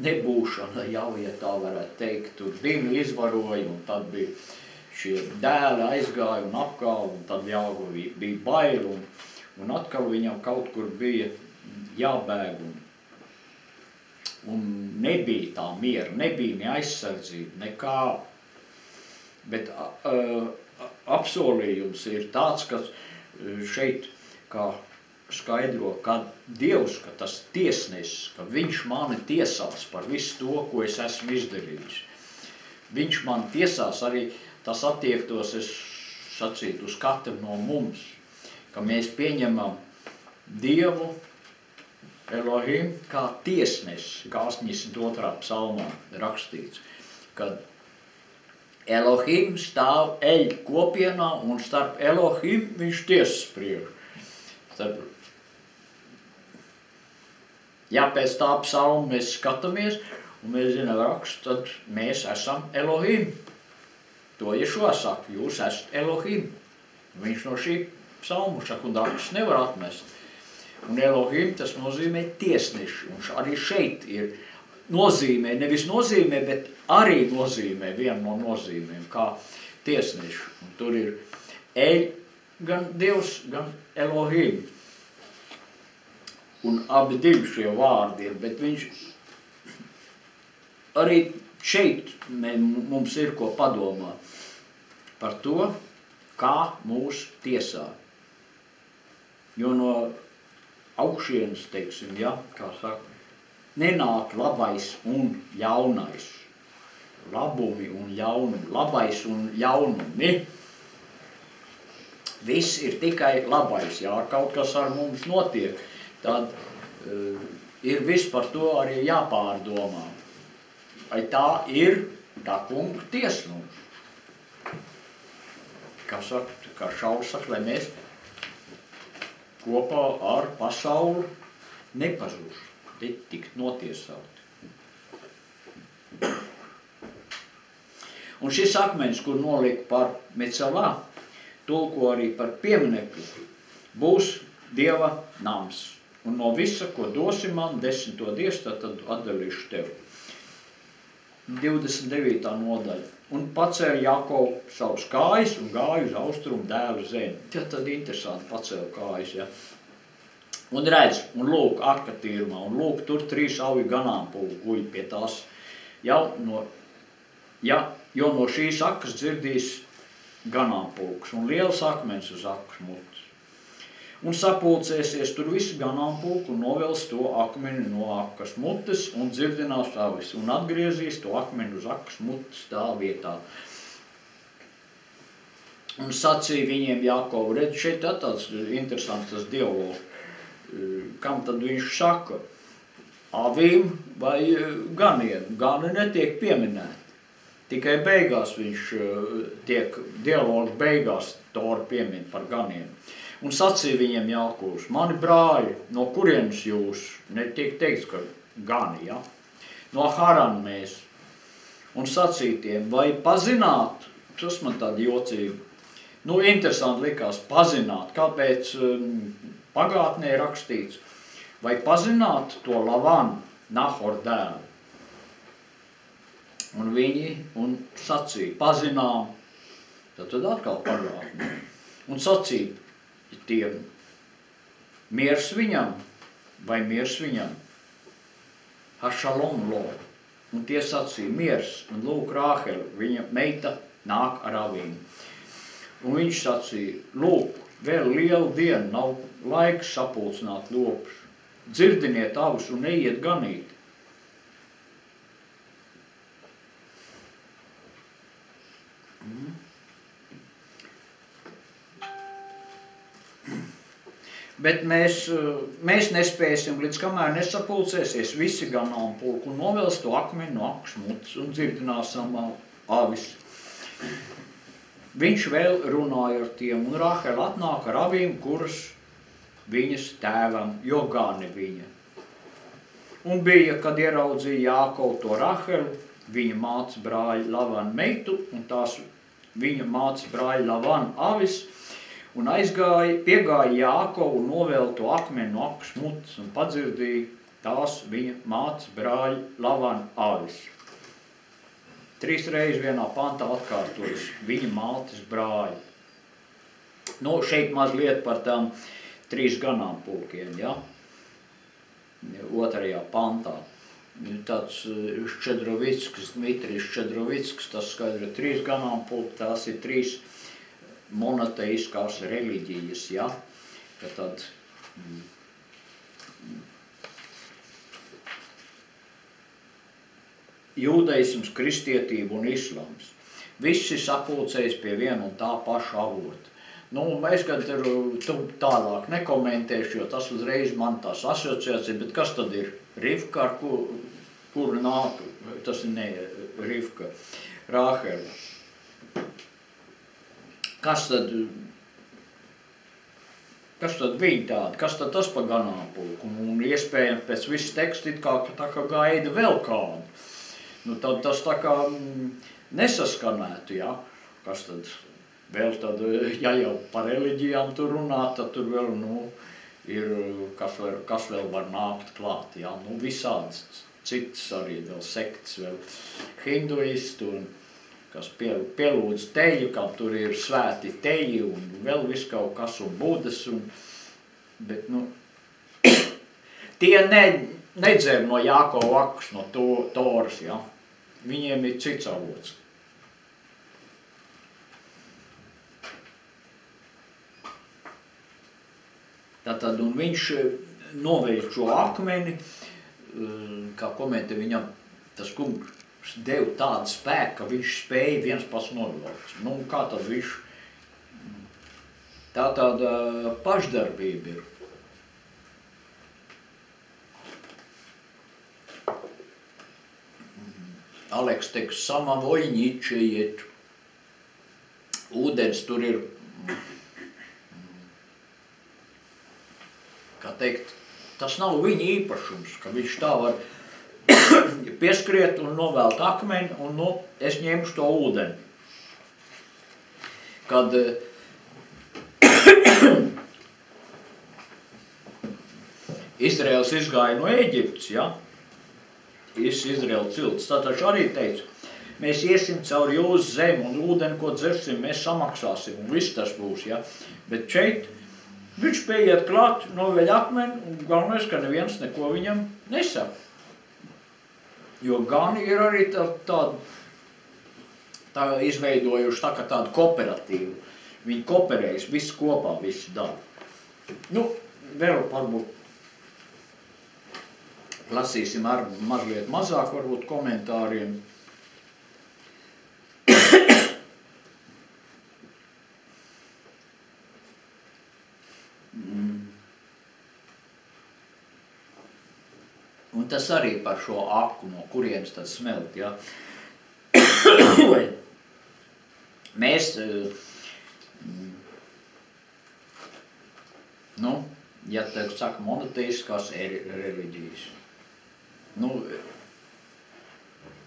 S1: nebūšana jau, ja tā varētu teikt, tur Dinu izvaroja, un tad bija šie dēli aizgāja un apkāva, un tad jau bija bail, un atkal viņam kaut kur bija jābēg, un nebija tā miera, nebija ne aizsardzība, nekā. Bet apsolījums ir tāds, ka šeit, kā skaidro, ka Dievs, ka tas tiesnesis, ka viņš mani tiesās par visu to, ko es esmu izdarījis. Viņš mani tiesās arī, tas attiektos, es sacītu, uz katru no mums, ka mēs pieņemam Dievu, Elohim, kā tiesnesis, kā 82. psalmā rakstīts, kad Elohim stāv eļu kopienā, un starp Elohim viņš tiesas spriež. Ja pēc tā psalma mēs skatāmies, un mēs zinām rakstu, tad mēs esam Elohim. To Ješua saka, jūs esat Elohim. Viņš no šī psalmu saka, un raksts nevar atmest. Un Elohim tas nozīmē tiesneši, un arī šeit ir nozīmē, nevis nozīmē, bet arī nozīmē, viena no nozīmēm, kā tiesneši. Un tur ir gan Dievs, gan Elohim. Un abi divi šie vārdi ir, bet viņš arī šeit mums ir ko padomāt par to, kā mūs tiesā. Jo no augšienes, teiksim, ja, kā saka, nenāk labais un jaunais. Labumi un jaunumi, labais un jaunumi. Viss ir tikai labais, ja kaut kas ar mums notiek, tad ir viss par to arī jāpārdomā. Vai tā ir tā kunga tiesnums? Kā Šauls saka, lai mēs kopā ar pasauli nepazustu, tikt notiesāti. Un šis akmens, kur nolika par Mecelā, tulko arī par pieminekli, būs Dieva nams. Un no visa, ko dosi man, 10. dievs, tad atdalīšu tev. 29. nodaļa. Un pacēla Jākovu savus kājas un gāja uz austrumu dēlu zemi. Ja, tad interesanti pacēla kājas, ja. Un redz, un lūk, arkatīrumā, un lūk, tur 3 auju ganāmpulku guļ pie tās. Jo no šīs akas dzirdīs ganāmpulks un liels akmens uz akas mutes. Un sapulcēsies tur visi ganāmpulku un novels to akmeni no akas mutes un dzirdinās avis un atgriezīs to akmeni uz akas mutes tā vietā. Un sacīja viņiem Jākovu, redz, šeit tāds interesants tas dialogs. Kam tad viņš saka? Avīm vai ganiem? Gani netiek pieminēti. Tikai beigās viņš tiek, dialogs beigās Tora piemin par ganiem. Un sacīja viņiem Jākovs, mani brāļi, no kurienes jūs, netiek teikts, ka gani, ja? No Haran mēs. Un sacītiem, vai pazināt, tas man tādi jocīgi, interesanti likās pazināt, kāpēc pagātnē rakstīts, vai pazināt to Lavanu, Nahor dēlu. Un viņi sacīja, pazinām, tad atkal pagātnē. Un sacīja tiem, miers viņam, vai miers viņam? Hašalom lo. Un tie sacīja, miers, un lūk Rāhela, viņa meita nāk ar avīm. Un viņš sacīja, lūk, vēl liela diena, nav laiks sapulcināt lopus. Dzirdiniet avus un neiet ganīt. Bet mēs nespēsim, līdz kamēr nesapulcēsies visi ganāmpulki un novels to akmeni no akas mutes un dzirdināsim avis. Viņš vēl runāja ar tiem, un Rahela atnāk ar avīm, kuras viņas tēvam, jo gani viņa. Un bija, kad ieraudzīja Jākovu to Rahelu, viņa mātes brāļa Lavana meitu, un tās viņa mātes brāļa Lavana avis, un piegāja Jākovu un novēl to akmeni no akas mutes un padzirdīja tās viņa mātes brāļa Lavana avis. 3 reizes vienā pantā atkārtojas viņa mātes brāļi. Nu, šeit mazliet par tām 3 ganāmpulkiem, ja? 2. pantā. Tāds Ščedrovicks, Dmitrijs Ščedrovicks, tas skaidro 3 ganāmpulki, tās ir 3 monoteiskās reliģijas, ja? Ka tad jūdaisms, kristietība un islams. Visi sapulcējas pie viena un tā paša avota. Nu, es gan tālāk nekomentēšu, jo tas uzreiz man tās asociācija, bet kas tad ir Rivka, ar kur nāk, tas ir ne Rivka, Rāhela. Kas tad viņa tāda, kas tad tas pa ganāmpulku? Un iespējams pēc viss teksta it kā gaida vēl kādu. Nu, tad tas tā kā nesaskanētu, ja? Kas tad vēl tad, ja jau par reliģijām tur runāt, tad tur vēl, nu, ir, kas vēl var nākt klāt, ja? Nu, visāds citas arī vēl sekts, vēl hinduisti, un kas pielūdz teļu, kam tur ir svēti teļi, un vēl viss kaut kas, un budas, un, bet, nu, tie nedzer no Jākova akas, no Toras, ja? Viņiem ir cits avots. Tātad, un viņš noveic šo akmeni, kā komentē viņam, tas kungs deva tādu spēku, ka viņš spēja viens pats novilkt. Nu, kā tad viņš, tā tāda pašdarbība ir. Aleks teiks, samavojņičejiet. Ūdens tur ir, kā teikt, tas nav viņa īpašums, ka viņš tā var pieskriet un novelt akmeni, un, nu, es ņemšu to ūdeni. Kad Izraels izgāja no Ēģiptes, ja? Izraela cilts, tātad arī teica, mēs iesim cauri jūsu zemi un ūdeni, ko dzersim, mēs samaksāsim, un viss tas būs, ja? Bet šeit viņš pieiet klāt, noveļ akmeni, un galvenais, ka neviens neko viņam nesaka. Jo gani ir arī tā izveidojuši tā kā tādu kooperatīvu. Viņi kooperējas, visi kopā, visi dara. Nu, vēl varbūt lasīsim ar mazliet mazāk, varbūt komentāriem. Un tas arī par šo aku, no kurienes tad smelt, ja. Mēs, nu, ja tā saka monoteiskās reliģijas. Nu,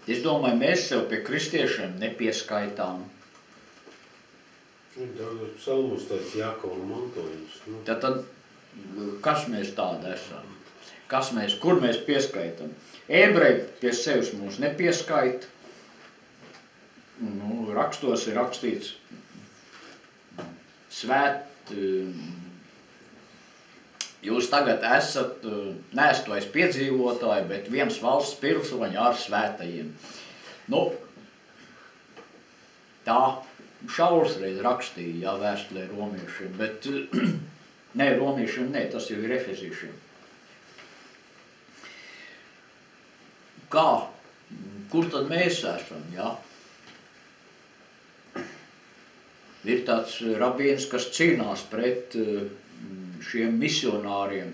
S1: es domāju, mēs sev pie kristiešiem nepieskaitām.
S3: Daudz psalmus tāds Jākova mantojums. Nu.
S1: Tad, kas mēs tādi esam? Kur mēs pieskaitam? Ebreji pie sevis mūs nepieskaita. Nu, rakstos ir rakstīts jūs tagad esat, neesat vairs piedzīvotāji, bet viens valsts pilsoņi ar svētajiem. Nu, tā Šauls reiz rakstīja, jā, vēstulē romiešiem, bet, ne, romiešiem, ne, tas jau ir efezīšiem. Kā? Kur tad mēs esam, jā? Ir tāds rabīns, kas cīnās pret šiem misionāriem.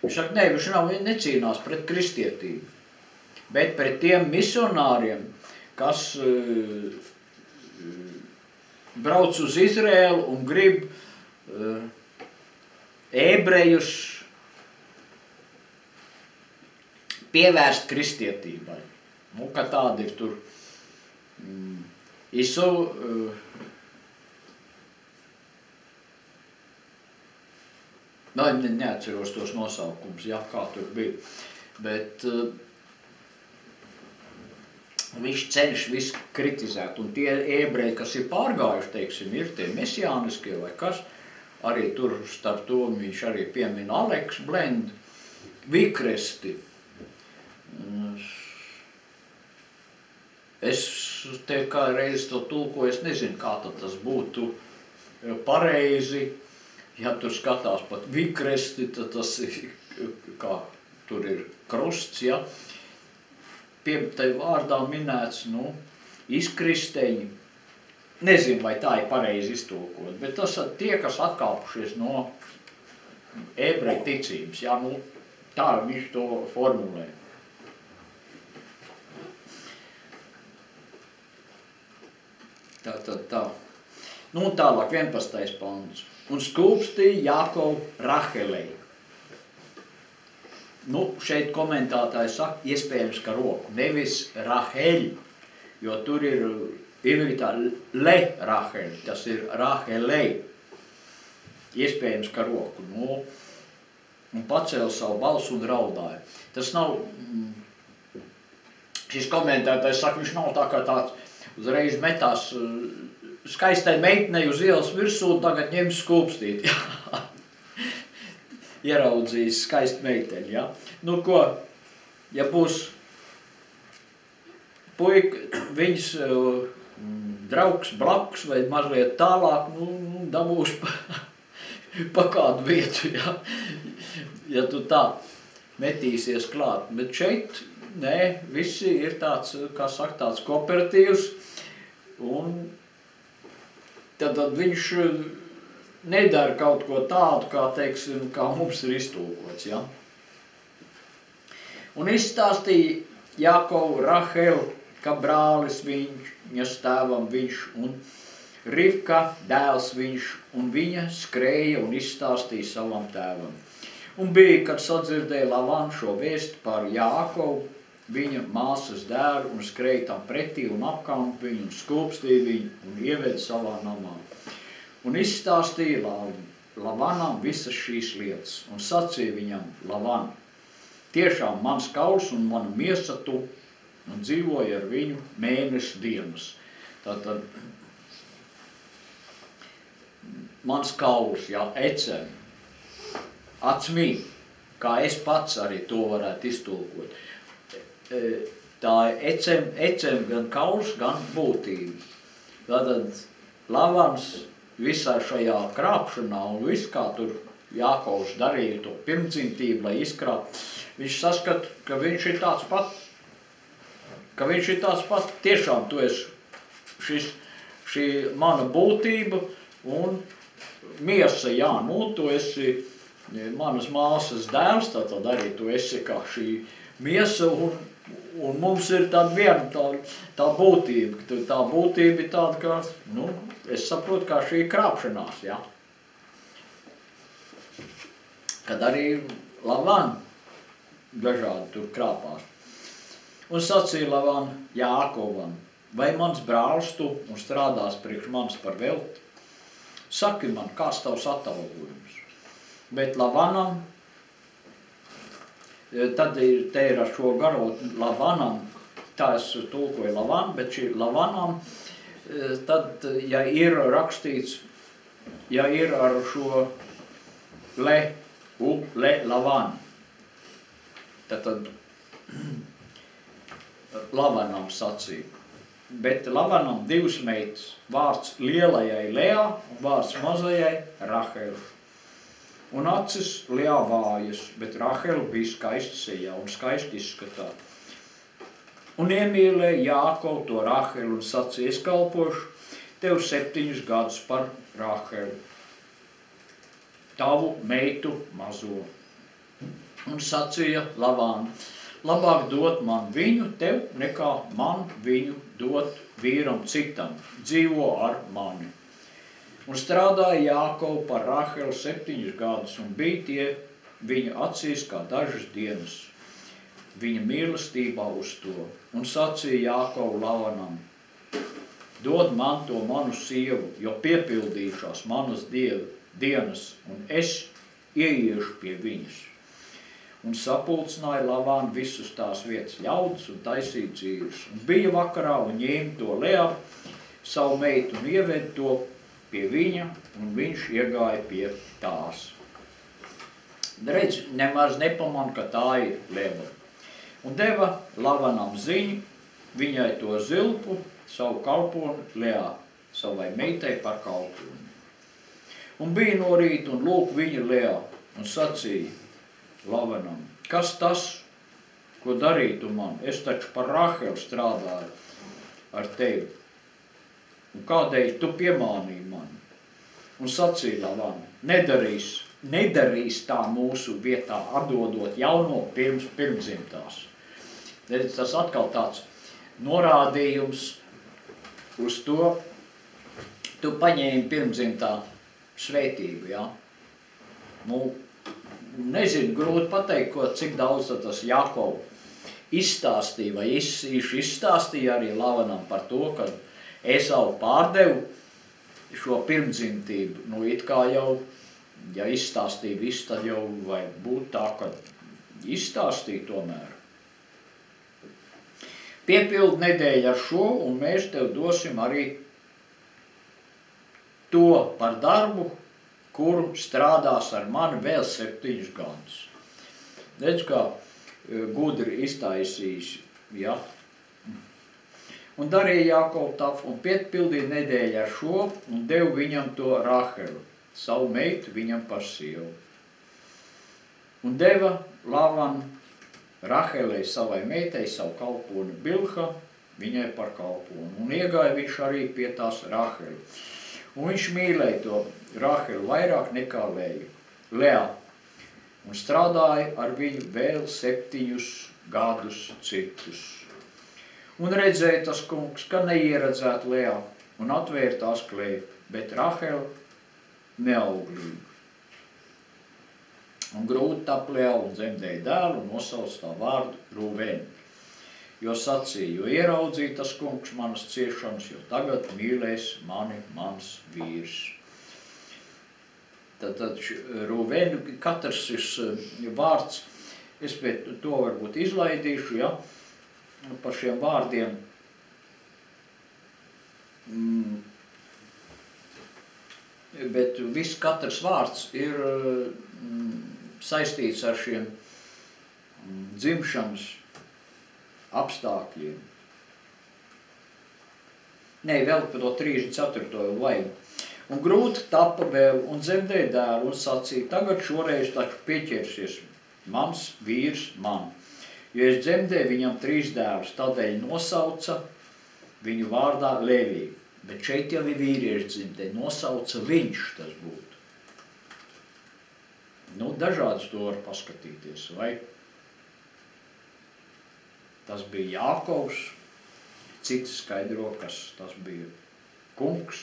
S1: Viņš saka, nē, viņš necīnās pret kristietību, bet pret tiem misionāriem, kas brauc uz Izrēlu un grib ebrejus pievērst kristietībai. Nu, ka tādi ir tur neatceros tos nosaukums, jā, kā tur bija, bet viņš cenš visu kritizēt, un tie ebreji, kas ir pārgājuši, teiksim, ir tie mesiāniskie vai kas, arī tur starp to viņš arī piemina Aleks Blend, Vikresti. Es te kā reiz to tulkoju, es nezinu, kā tas būtu pareizi, ja tur skatās pat Vikresti, tad tas ir, kā tur ir krusts, ja. Pie tai vārdā minēts, izkristeņi. Nezinu, vai tā ir pareizi iztulkot, bet tas ir tie, kas atkāpušies no ebreju ticības, ja, tā viņš to formulē. Tā. Tālāk 11. pants. Un skūpstīja Jākovu Rahelei. Šeit komentātājs saka, iespējams, ka roku, nevis Raheli, jo tur ir ivritā le Raheli, tas ir Rahelei. Iespējams, ka roku, un pacēla savu balsu un raudāja. Tas nav, šis komentētājs saka, viņš nav tā kā tāds, uzreiz metās skaistai meitenei uz ielas virsū un tagad ņems skūpstīt. Ieraudzījis skaistu meiteņu, ja. Ja būs puika, viņas draugs blakus vai mazliet tālāk, dabūs pa kādu vietu, ja. Ja tu tā metīsies klāt. Bet šeit, visi ir tāds, kā saka, tāds kooperatīvs, un tad viņš nedara kaut ko tādu, kā, teiksim, kā mums ir iztulkots, ja. Un izstāstīja Jākovu Rahelu, ka brālis viņas tēvam viņš un Rivka dēls viņš, un viņa skrēja un izstāstīja savam tēvam. Un bija, kad sadzirdēja Lavan šo vēstu par Jākovu, viņa māsas dēlu, un skrēja tam pretī un apkamp viņu, un skūpstīja viņu un ieved savā namā. Un izstāstīja Lavanam visas šīs lietas, un sacīja viņam, Lavan, tiešām mans kauls un mana miesa tu, un dzīvoja ar viņu mēnesi dienas. Tātad, mans kauls, jā, ecem, acmī, kā es pats arī to varētu iztulkot. Tā ecem gan kauls, gan būtība. Tātad Lavans visā šajā krāpšanā un viss, kā tur Jākovs darīja to pirmdzimtību, lai izkrāp, viņš saskata, ka viņš ir tāds pat, tiešām tu esi šī mana būtība un miesa, jā, tu esi manas māsas dēls, tātad arī tu esi kā šī miesa un mums ir tāda viena tā būtība, tā būtība ir tāda, kā, es saprotu, kā šī krāpšanās, jā. Kad arī Lavan dažādi tur krāpās. Un sacīja Lavan Jākovam, vai mans brālis tu un strādās priekš manis par velti? Saki man, kāds tavs atalgojums? Bet Lavanam, tad te ir ar šo garo Lavanam, tā es tulkoju Lavan, bet šī Lavanam, tad, ja ir rakstīts, ja ir ar šo le Lavan, tad Lavanam sacīja. Bet Lavanam divas meitas, vārds lielajai Lea un vārds mazajai Rahela. Un acis Lea vājas, bet Rahela bija skaisti sejā un skaisti izskatā. Un iemīlēja Jākovu to Rahelu un sacīja, es kalpošu tev 7 gadus par Rahelu. tavu meitu mazo. Un sacīja Lavānu, labāk dot man viņu tev, nekā man viņu dot vīram citam, dzīvo ar mani. Un strādāja Jākovu par Rahelu 7 gadus, un bija tie viņa acīs kā dažas dienas, viņa mīlestībā uz to. Un sacīja Jākovu Lavanam, dod man to manu sievu, jo piepildīšās manas dienas, un es ieiešu pie viņas. Un sapulcināja Lavānu visus tās vietas ļaudis un taisīja dzīves. Un bija vakarā un ņēma to Lea, savu meitu, un ieved to pie viņa, un viņš iegāja pie tās. Redz, nemaz nepaman, ka tā ir Lea. Un deva Lavanam ziņu, viņai to zilpu, savu kalponi Lea, savai meitai par kalponi. Un bija no rīta, un lūk viņa Lea, un sacīja Lavanam, kas tas, ko darītu man? Es taču par Rahelu strādāju ar tevi. Un kādēļ tu piemānīji mani? Un sacīja Lavanam, nedarīs tā mūsu vietā, atdodot jauno pirmdzimtās. Tas atkal tāds norādījums uz to, tu paņēmi pirmdzimtā svētību, ja? Nezinu, grūti pateikt, cik daudz tas Jākovu izstāstīja, vai izstāstīja arī Lavanam par to, ka Esavu pārdevu šo pirmdzimtību. It kā jau, ja izstāstīja visu, tad jau vai būtu tā, ka izstāstīja tomēr. Piepildi nedēļu ar šo, un mēs tev dosim arī to par darbu, kuru strādās ar mani vēl 7 gadus. Redz, kā gudri iztaisījis, ja? Un darīja Jākovu tafu, un piepildīja nedēļu ar šo, un deva viņam to Rahelu, savu meitu viņam par sievu. Un deva Lavanu Rahelei savai meitai savu kalponi Bilha, viņai par kalponi. Un iegāja viņš arī pie tās Raheli. Un viņš mīlēja to Rahelu vairāk nekā Lea, un strādāja ar viņu vēl 7 gadus citus. Un redzēja tas kungs, ka neieredzētu Lea, un atvēra tās klēpi, bet Rahela neauglīga. Un grūti tap Lea un dzemdēja dēlu un nosauc tā vārdu Ruveni. Jo sacīja, jo ieraudzīja tas kungs manas ciešanas, jo tagad mīlēs mani mans vīrs. Tad Ruveni, katrs šis vārds, es to varbūt izlaidīšu, ja, par šiem vārdiem. Bet viss katrs vārds ir saistīts ar šiem dzimšanas apstākļiem. Nē, vēl par to 34. vajag. Un grūti tapa vēl un dzemdēja dēlu un sacīja, tagad šoreiz taču pieķersies mans vīrs man. Jo es dzemdēju viņam 3 dēlus, tādēļ nosauca viņu vārdā Levī. Bet šeit jau ir vīrieši dzimtē, nosauca viņš tas būtu. Dažādas to var paskatīties, vai tas bija Jākovs, citi skaidro, kas tas bija kungs.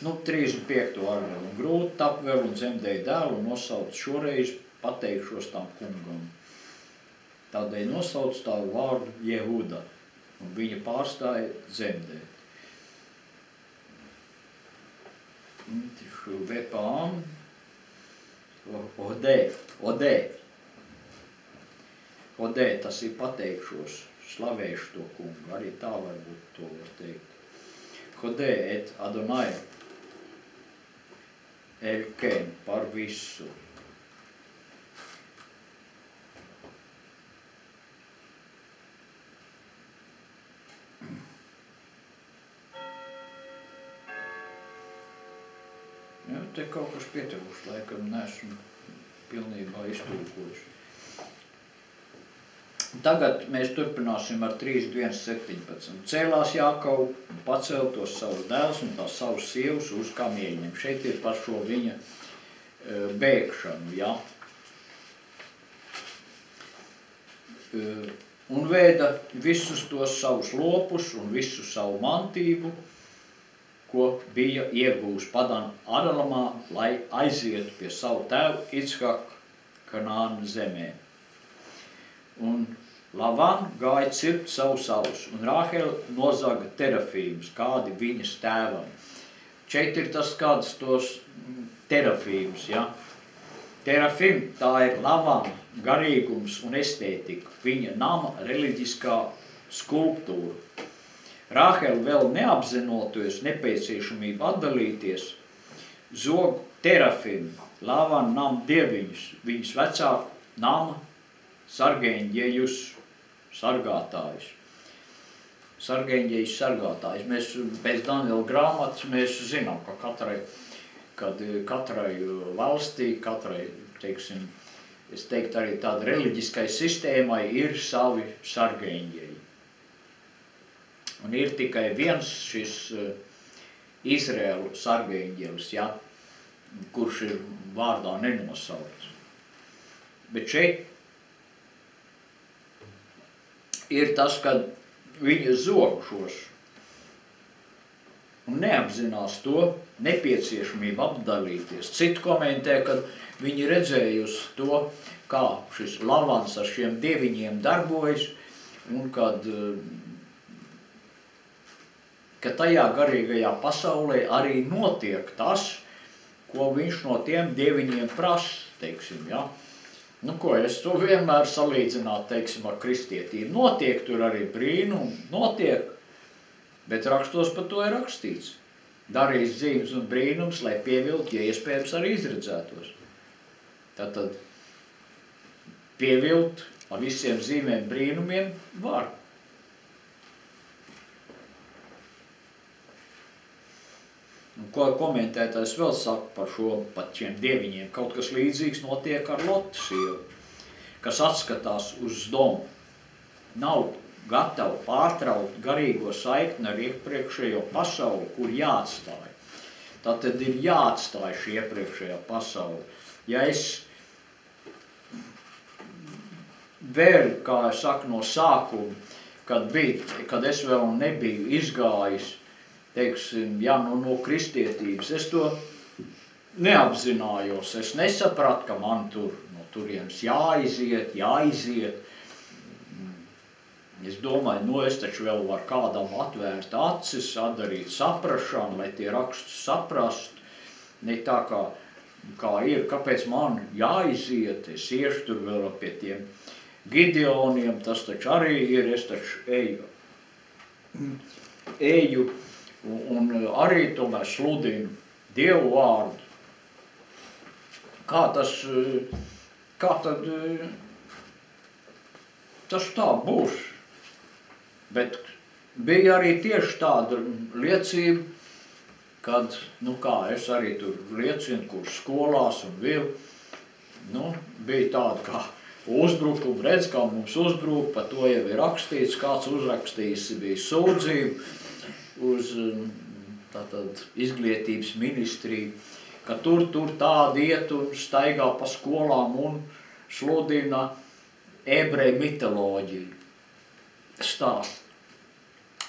S1: 35. ar vēl, un grūti tap vēl un dzemdēja dēlu un nosauc šoreiz pateikšos tam kungam. Tādēļ nosauc tā vārdu Jehuda, un viņa pārstāja dzemdēt. Vepām, Odē, tas ir pateikšos, slavēšu to kungu, arī tā varbūt to var teikt. Hodē et Adonai, Elken par visu. Jā, te kaut kas pietevuši, laikam neesmu pilnībā iztulkojuši. Tagad mēs turpināsim ar 3.1.17. Cēlās Jākovu, pacēl tos savus dēlus un tās savus sievas uz kamieļiem. Šeit ir par šo viņa bēgšanu, ja. Un vēda visus tos savus lopus un visu savu mantību, ko bija iegūs Padan Aralamā, lai aizietu pie savu tēvu Ichaku Kanāna zemē. Un Lavan gāja cirpt savus savus, un Rāhela nozaga terafīmus, kādi viņas tēvam. Šeit ir tas kāds tos terafīmus, ja. Terafim, tā ir Lavana garīgums un estētika, viņa nama reliģiskā skulptūra. Rāhela vēl neapzinoties nepieciešamību atdalīties, zog terafim, Lavana nama dieviņus, viņas vecāku nama sargeņģejus, sargātājus. Sargeņģejus sargātājus. Mēs pēc Daniela grāmatas mēs zinām, ka katrai valstī, teiksim, es teiktu arī tāda reliģiskai sistēmai ir savi sargeņģeji. Un ir tikai viens šis Izraēlu sargeņģelis, ja, kurš ir vārdā nenosaukts. Bet šeit ir tas, ka viņa zog šos un neapzinās to nepieciešamību apdalīties. Citi komentē, kad viņi redzējusi to, kā šis Lavans ar šiem dieviņiem darbojas, un kad tajā garīgajā pasaulē arī notiek tas, ko viņš no tiem dieviņiem prasa, teiksim, ja. Nu, ko es to vienmēr salīdzinātu, teiksim, ar kristietību. Notiek tur arī brīnumi, notiek, bet rakstos par to ir rakstīts. Darīs zīmes un brīnums, lai pievilkt, ja iespējams arī izredzētos. Tātad pievilkt ar visiem zīmēm brīnumiem var. Un ko komentētājs vēl saka par šiem dieviņiem? Kaut kas līdzīgs notiek ar Lotu sievu, kas atskatās uz domu. Nav gatava pārtraukt garīgo saikni ar iepriekšējo pasauli, kur jāatstāj. Tātad ir jāatstāj šī iepriekšējā pasauli. Ja es vēl, kā es saku, no sākuma, kad es vēl nebiju izgājis, teiksim, ja, no kristietības, es to neapzinājos, es nesapratu, ka man tur no turienes jāiziet. Es domāju, es taču vēl varu kādam atvērt acis, atdarīt saprašanu, lai tie rakstus saprast, ne tā kā ir, kāpēc man jāiziet, es iešu tur vēl pie tiem Gideoniem, tas taču arī ir, es taču eju, un arī tomēr sludinu Dievu vārdu. Kā tad tas tā būs? Bet bija arī tieši tāda liecība, kad, es arī tur liecinu, kur skolās un vēl, bija tāda kā uzbrukuma, redz, kā mums uzbruk, par to jau ir rakstīts, kāds uzrakstījis bija sūdzību uz tātad izglītības ministriju, ka tur tādi iet un staigā pa skolām un sludina ebreju mitoloģiju. Stāst.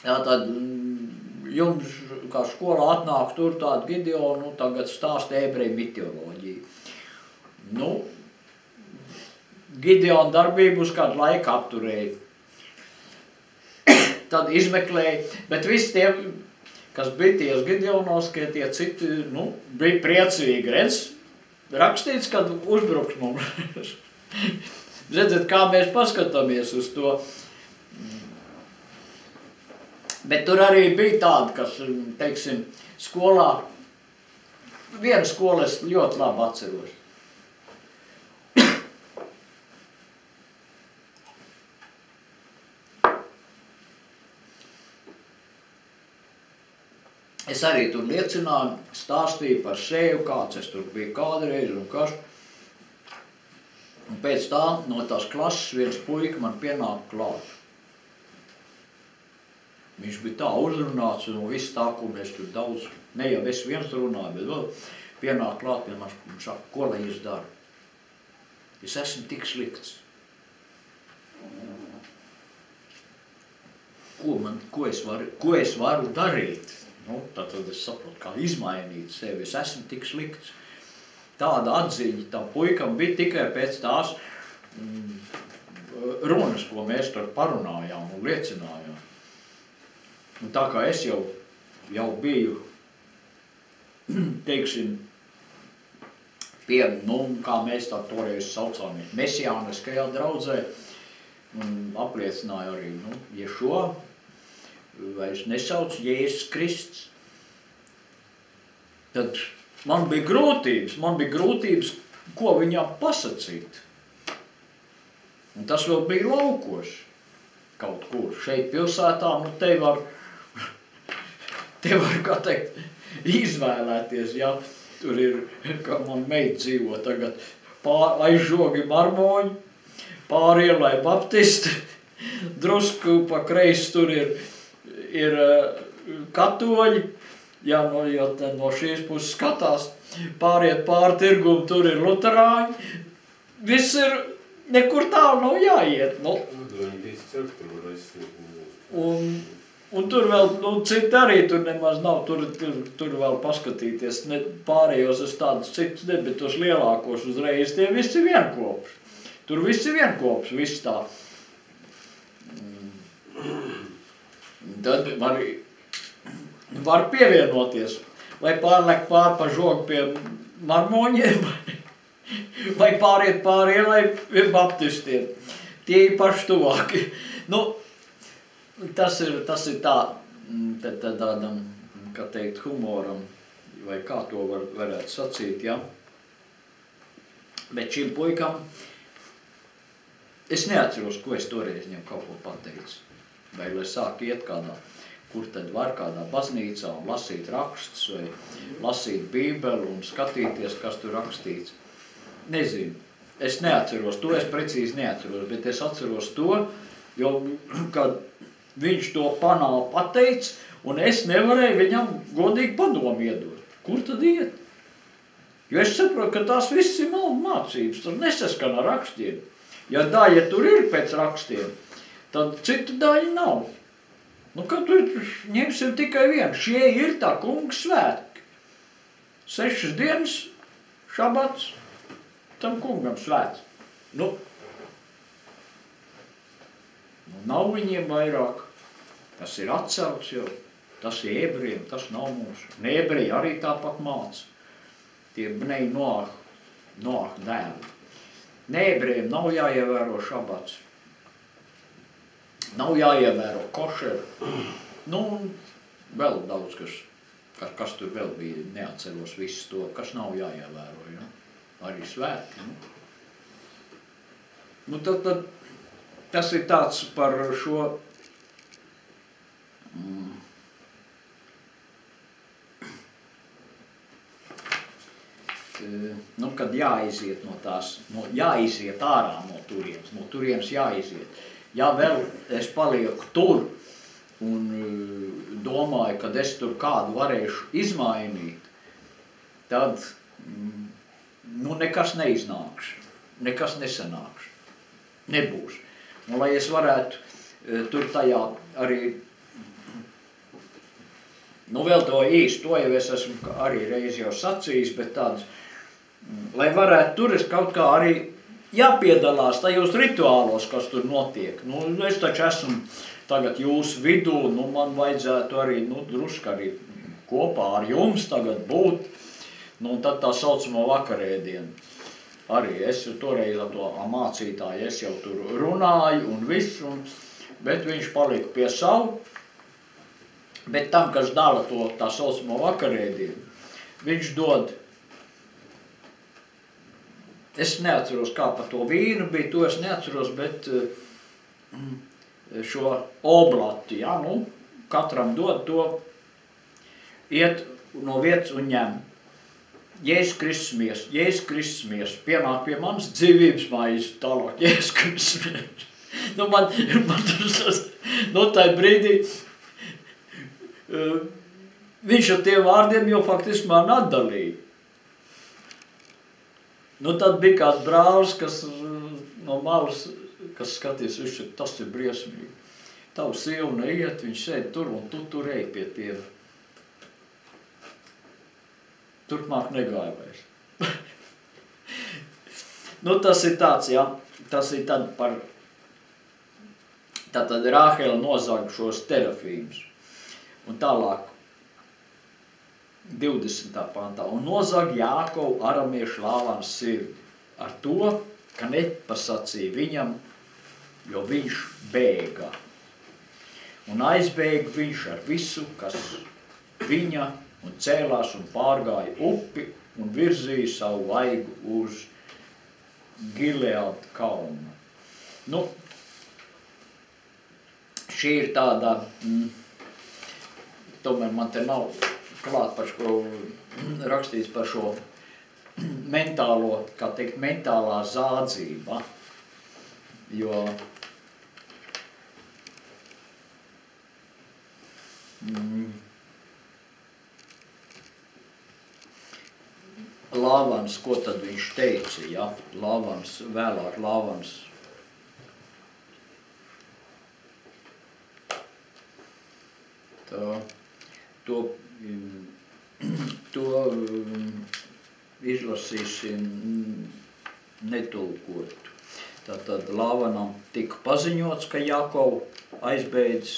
S1: Jā, tad jums, kā skolā atnāk tur tādu Gideonu, tagad stāst ebreju mitoloģiju. Gideona darbību uz kādu laiku apturēja. Tad izmeklēja, bet visi tie, kas bija ties Gideonos, tie citi, bija priecīgi, redz, rakstīts, kad uzbruks mums. Redzat, kā mēs paskatāmies uz to. Bet tur arī bija tādi, kas, teiksim, skolā, vienu skolu es ļoti labi atceros. Es arī tur liecināju, stāstīju par sevi, kāds es tur biju kādreiz un kas. Un pēc tā no tās klases viens puika man pienāk klāt. Viņš bija tā uzrunāts un viss tā, ko mēs tur daudz, ne jau es viens runāju, bet vēl pienāk klāt pie man un saka, ko lai es daru? Es esmu tik slikts. Ko es varu darīt? Nu, tad es saprotu, kā izmainīt sevi. Es esmu tik slikts. Tāda atziņa tam puikam bija tikai pēc tās runas, ko mēs tur parunājām un liecinājām. Un tā kā es jau biju, teiksim, pie, kā mēs tā toreiz saucāmies, mesijāniskajā draudzē, un apliecināju arī, Ješo, vairs nesauc Jēzus Krists. Tad man bija grūtības, ko viņam pasacīt. Un tas vēl bija laukos kaut kur. Šeit pilsētā, te var, kā teikt, izvēlēties, ja tur ir, kā man meita dzīvo tagad, aizžogi marmoņi, pārielai baptisti, drusku pa kreisi tur ir katoļi, ja no šīs puses skatās, pāriet pāri tirgumu, tur ir luterāņi, viss ir, nekur tālu nav jāiet, Un tur vēl, citi arī tur nemaz nav, tur vēl paskatīties, pārējos es tādus citus ne, bet tos lielākos uzreiz, tie visi vienkopš. Tur visi vienkopš, viss tā. Tad var pievienoties, vai pārlekt pa žogu pie marmoņiem, vai pāriet pāri ielai pie baptistiem. Tie ir paši tuvāki. Tas ir tādam, kā teikt, humoram, vai kā to varētu sacīt, ja. Bet šim puikam, es neatceros, ko es toreiz viņam kaut ko pateicu. Vai lai sāk iet kādā, kur tad var kādā baznīcā un lasīt rakstus, vai lasīt bībeli un skatīties, kas tur rakstīts. Nezinu, es neatceros, to es precīzi neatceros, bet es atceros to, jo, kad viņš to panāli pateica, un es nevarēju viņam godīgi padomu iedot. Kur tad iet? Jo es saprotu, ka tās viss ir mācības, tas nesaskan ar rakstiem. Ja daļa tur ir pēc rakstiem, tad citu daļu nav. Kad tur ņemsim tikai vienu, šie ir tā kunga svētki. 6 dienas šabats tam kungam svēts. Nav viņiem vairāk. Tas ir atcelts jau. Tas ir ebrejiem, tas nav mūsu. Un ebreji arī tāpat māca. Tie bnei Noah dēli. Ne ebrejiem nav jāievēro šabats. Nav jāievēro košeru. Vēl daudz, kas tur vēl bija, neatceros visu to, kas nav jāievēro, ja? Arī svētki, Tad tas ir tāds par šo kad jāiziet no tās, jāiziet ārā no turienes jāiziet. Ja vēl es palieku tur un domāju, kad es tur kādu varēšu izmainīt, tad nekas neiznāks, nekas nesanāks, nebūs. Un lai es varētu tur tajā arī, vēl to īsti, to jau es esmu arī reiz jau sacījis, bet tāds, lai varētu tur es kaut kā arī jāpiedalās tajos rituālos, kas tur notiek. Es taču esmu tagad jūsu vidū, man vajadzētu arī, drusku arī kopā ar jums tagad būt, un tad tā saucamo vakarēdienu. Arī es toreiz ar to mācītāju, es jau tur runāju un viss, bet viņš palika pie savu. Bet tam, kas dala to tā saucamo vakarēdienu, viņš dod, es neatceros, kā par to vīnu bija, to es neatceros, bet šo oblati, ja, katram dod to, iet no vietas un ņem. Jēzus Kristus mies, pienāk pie manas dzīvības maizi tālāk, Jēzus Kristus mies. Man tas, tajā brīdī, viņš ar tiem vārdiem jau faktiski man atdalīja. Tad bija kāds brālis, kas no malas, kas skatīs, viņš ir, tas ir briesmīgi. Tavu sievu neiet, viņš sēd tur un tu tur ej pie tiem. Turpmāk negāja vairs. Tas ir tāds, jā. Tas ir tad par... Tātad Rāhela nozaga šos terafīmus. Un tālāk, 20. pantā. Un nozaga Jākovu aramiešu Lāvana sirdi. Ar to, ka nepasacīja viņam, jo viņš bēga. Un aizbēga viņš ar visu, kas viņa un cēlās un pārgāja upi un virzīja savu vaigu uz Gileādu kalnu. Šī ir tāda, tomēr man te nav klāt par šo, rakstīts par šo mentālo, kā teikt, mentālā zādzība, jo Lāvans, ko tad viņš teica, ja? Lāvans, vēlāk Lāvans. To izlasīsim netulkotu. Tātad Lāvanam tika paziņots, ka Jākovu aizbēdzis,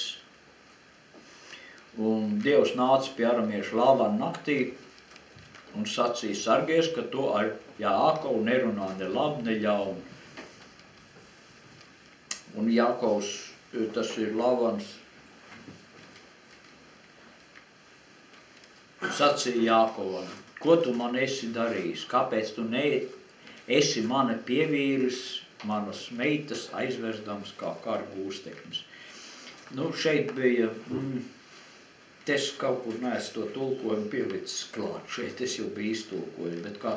S1: un Dievs nāca pie aramiešu Lāvana naktī, un sacīja sargies, ka to ar Jākovu nerunā ne labi, ne ļauni. Un Jākovs, tas ir Lāvans, sacīja Jākovam, ko tu man esi darījis, kāpēc tu esi mani pievīris, manas meitas aizversdams kā kara gūsteknis. Šeit bija... Es kaut kur neesmu to tulkojumu pielicis klāt. Šeit es jau biju iztulkojis, bet kā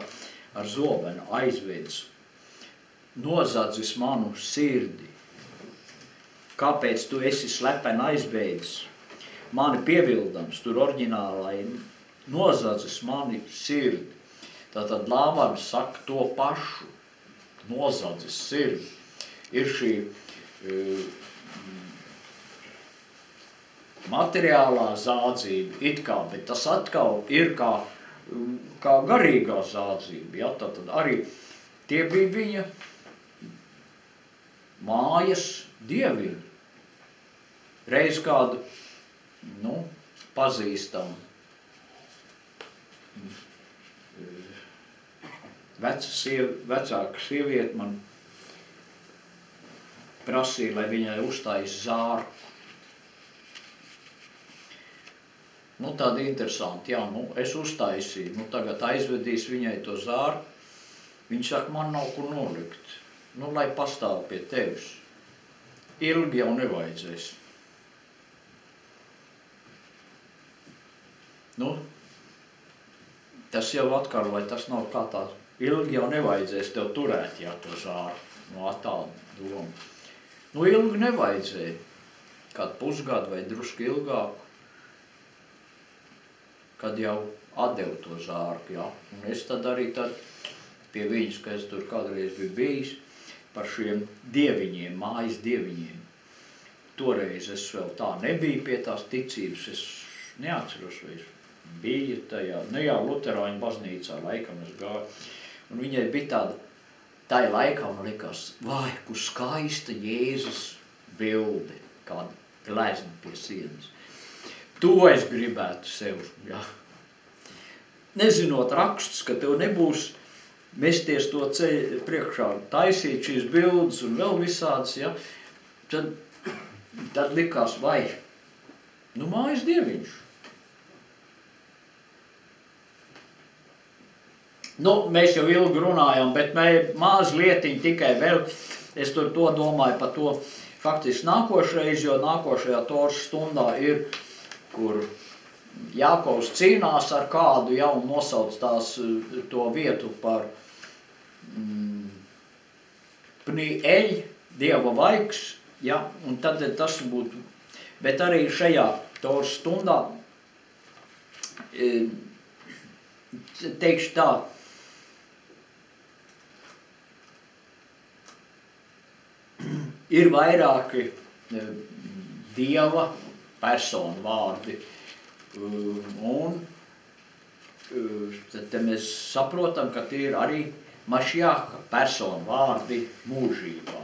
S1: ar zobenu aizvedis, nozadzis manu sirdi. Kāpēc tu esi slepeni aizvedis? Mani pievildams, tur oriģinālai nozadzis mani sirdi. Tātad Lāvans saka to pašu, nozadzis sirdi. Ir šī materiālā zādzība, it kā, bet tas atkal ir kā garīgā zādzība. Ja? Tātad arī tie bija viņa mājas dieviņi. Reiz kādu, pazīstamu vecāka sieviete man prasīja, lai viņai uztais zārku. Tāda interesanti, jā, es uztaisīju, tagad aizvedīs viņai to zārku. Viņš saka, man nav kur nolikt, lai pastāv pie tevis. Ilgi jau nevajadzēs. Tas jau atkal, vai tas nav kā tā, ilgi jau nevajadzēs tev turēt, jā, to zārku, tādu domu. Ilgi nevajadzēja, kādu pusgadu vai drusku ilgāku. Kad jau atdevu to zārku, jā. Un es tad arī pie viņas, ka es tur kādreiz biju bijis, par šiem dieviņiem, mājas dieviņiem. Toreiz es vēl tā nebiju pie tās ticības, es neatceros, vai es biju tajā, luterāņu baznīcā laikam es gāju. Un viņai bija tai laikā man likās, vai, kur skaista Jēzus bilde, kāda glezna pie sienas. To es gribētu sev, jā. Nezinot rakstus, ka tev nebūs mesties to ceļu priekšā, taisīt šīs bildes un vēl visādas, ja, tad likās, vai, mājas dieviņš. Mēs jau ilgi runājam, bet mazlietiņ tikai vēl, es tur to domāju par to faktiski nākošreiz, jo nākošajā Toras stundā ir, kur Jākovs cīnās ar kādu, ja, un nosauc to vietu par Pni'eļ, Dieva vaigs, ja, un tad tas būtu, bet arī šajā Toras stundā, teikšu tā, ir vairāki Dieva personu vārdi, un tad mēs saprotam, ka tie ir arī Mašjāha personu vārdi mūžībā.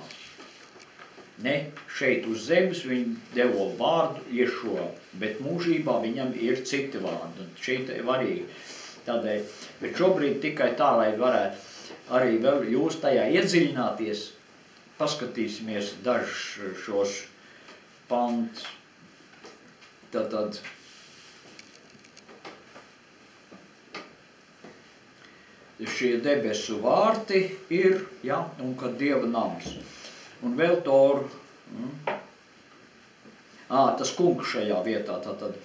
S1: Ne šeit uz zemes viņi devo vārdu Ješua, bet mūžībā viņam ir citi vārdi. Un šeit arī tādēļ, bet šobrīd tikai tā, lai varētu arī vēl jūs tajā iedziļināties, paskatīsimies dažus šos pantus. Tātad šie debesu vārti ir, ja, un kad Dieva nams. Un vēl Toru, tas kungs šajā vietā, tātad.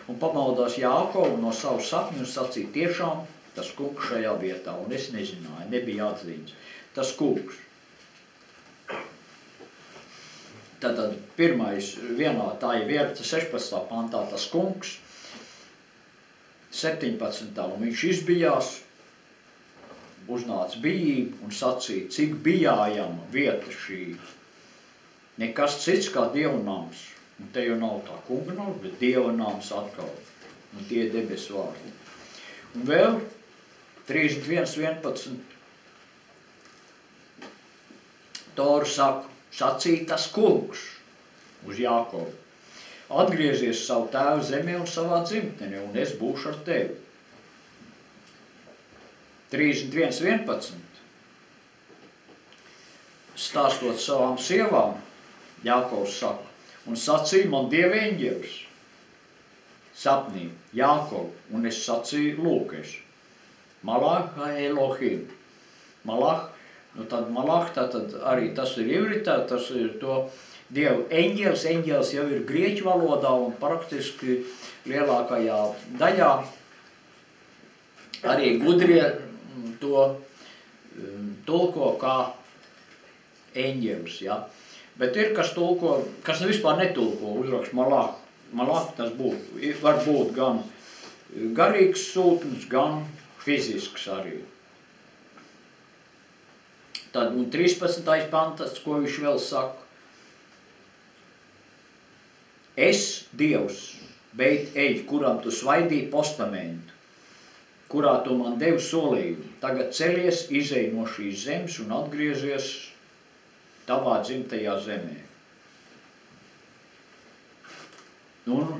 S1: Un pamaldās Jākovu no savu sapņu un sacīja, tiešām tas kungs šajā vietā, un es nezināju, nebija atzīmes. Tas kungs. Tātad pirmais vienā tā ir vieta 16. pantā tas kungs, 17. un viņš izbijās, uznāca bijība un sacīja, cik bijājama vieta šī. Nekas cits kā Dieva nams. Un te jau nav tā kunga nams, bet Dieva nams atkal. Un tie debesu vārdi. Un vēl 31.11. Tora saka, sacīja tas kungs uz Jākovu. Atgriezies savu tēvu zemē un savā dzimtenē, un es būšu ar tevi. 31.11. Stāstot savām sievām, Jākovs saka, un sacīja man Dieva eņģelis sapnī, Jākov, un es sacīju, lūk, Malach Elohim. Malach, nu tad Malach, tad arī tas ir ivritā, tas ir to Dieva eņģelis. Eņģelis jau ir grieķu valodā un praktiski lielākajā daļā arī gudrie to tulko kā eņģelis, ja. Bet ir, kas tulko, kas vispār netulko, uzrakst Malach. Malach tas būtu, var būt gan garīgs sūtnis, gan fizisks arī. Tad, un 13. pantas, ko viņš vēl saka. Es, Dievs, Beit eļ, kuram tu svaidīji postamentu, kurā tu man devi solījumu. Tagad celies, izej no šīs zemes un atgriezies tavā dzimtajā zemē. Un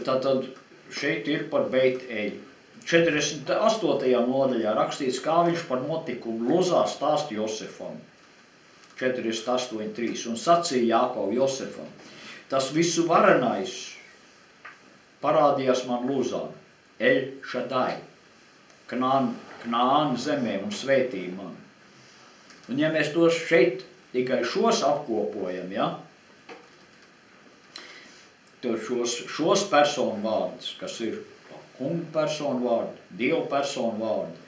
S1: tātad šeit ir par Beit eļ. 48. nodaļā rakstīts, kā viņš par notikumu Luzā stāst Josefam. 48.3. Un sacīja Jākovu Josefam, tas visu varenais parādījās man Luzā, El Šadai, Knaāna zemē un svētīja man. Un ja mēs tos šeit tikai šos apkopojam, ja, šos personu vārdus, kas ir kunga personu vārdi, Dieva personu vārdi,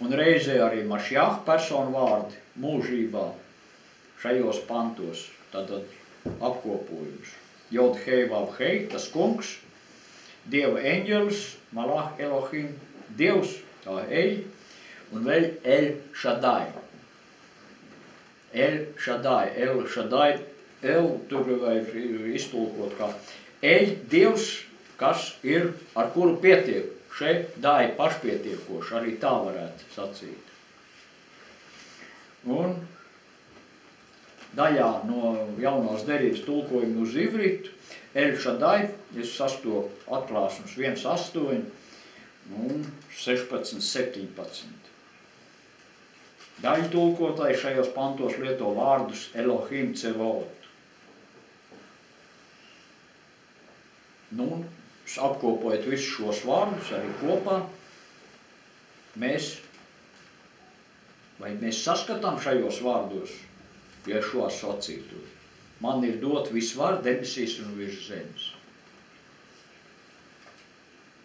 S1: un reizē arī Mašjāha personu vārdi mūžībā šajos pantos, tad apkopojums. Jod hei vav hei, tas kungs, Dieva eņģelis, Malach Elohim, Dievs, tā eļ, un vēl El Šadai. El Šadai, El Šadai, El, tur var iztulkot kā eļ, Dievs, kas ir, ar kuru pietiek. Šeit dāja pašpietiekoši, arī tā varētu sacīt. Un daļā no jaunās derības tulkojuma uz ivritu, El Šadai, es sastopu atklāsums 1.8 un 16.17. Daļu tulkotāji šajos pantos lieto vārdus Elohim Cevot. Nu, apkopojot visus šos vārdus arī kopā, mēs saskatām šajos vārdos, ja šo sacītu. Man ir dot visu vārdu debesīs un virs zemes.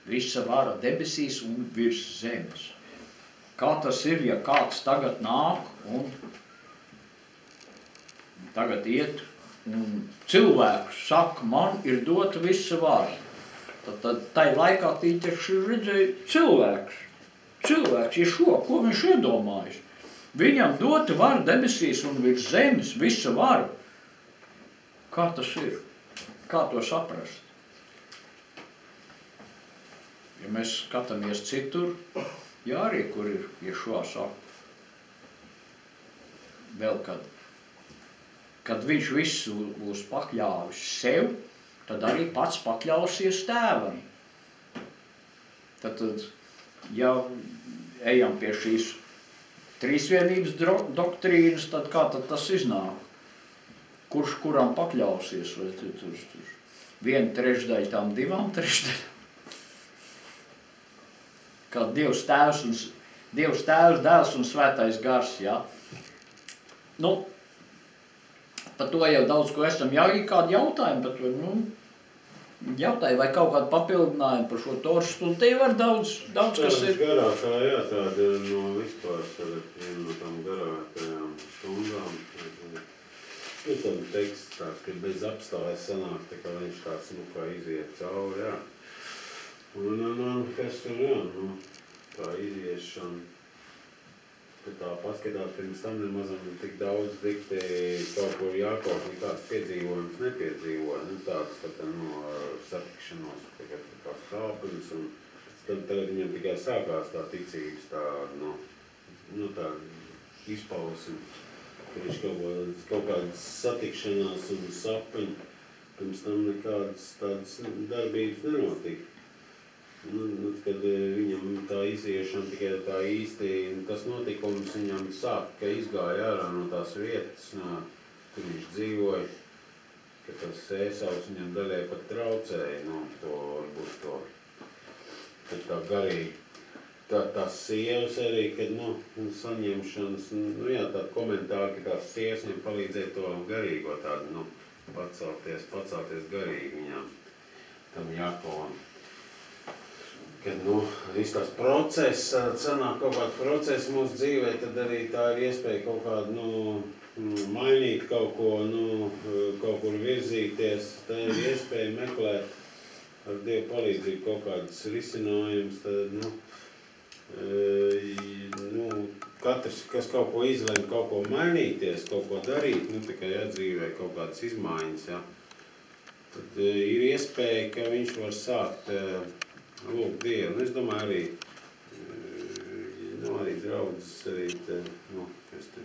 S1: visa vara debesīs un virs zemes. Kā tas ir, ja kāds tagad nāk un tagad iet un cilvēks saka, man ir dota visa vara. Tad tai laikā tīteši redzēja cilvēks, ko viņš iedomājas. Viņam dota vara debesīs un virs zemes, visa vara. Kā tas ir? Kā to saprast? Ja mēs skatāmies citur, jā, arī kur ir Ješua saka, vēl kad viņš visu būs pakļāvis sev, tad arī pats pakļausies tēvam. Tad, ja ejam pie šīs trīsvienības doktrīnas, tad kā tad tas iznāk? Kurš kuram pakļausies? Vai tur 1/3 tām 2/3? Kā Dievs Tēvs, Dēls un Svētais Gars, jā? Nu, par to jau daudz ko esam kādu jautājumu, par to, jautāju, vai kaut kādu papildinājumu par šo Toras stundu. Te var daudz kas ir.
S3: Garākā, jā, tāda no vispār, viena no tām garākajām stundām. Tāda teksts tāds, ka bez apstājas sanāk, tā kā viņš tāds, kā iziet cauri, jā. Un kas tur, jā, tā iziešana. Kad tā paskatās, pirms tam nemazam tik daudz dikti kaut kur Jākovs nekāds piedzīvojums nepiedzīvoja. Tāds satikšanos, kā skāpenis, un tagad viņam tikai sākās tā ticības, tā izpausme. Ka viņš kaut kādas satikšanās un sapiņi, pirms tam nekādas tādas darbības nenotika. Kad viņam tā iziešana tikai tā īsti, tas notikums viņam sāk, ka izgāja ārā no tās vietas, kur viņš dzīvoja, ka tas Ēsaus viņam daļai pat traucēja, kad tā garīgi, tās sievas arī, kad, saņemšanas, jā, tāda komentāri, ka tās sievas viņam palīdzēja to garīgo tādu, pacelties garīgi viņam, tam Jakovam. Kad, viss tās process, sanāk kaut kāds process mūsu dzīvē, tad arī tā ir iespēja kaut kādu, mainīt kaut ko, kaut kur virzīties. Tā ir iespēja meklēt ar Dievu palīdzību kaut kādas risinājumus. Tad, katrs, kas kaut ko izlem, kaut ko mainīties, kaut ko darīt, tikai atdzīvē kaut kādas izmaiņas, jā. Tad ir iespēja, ka viņš var sākt lūgt Dievu. Es domāju arī draudzes, arī, kas te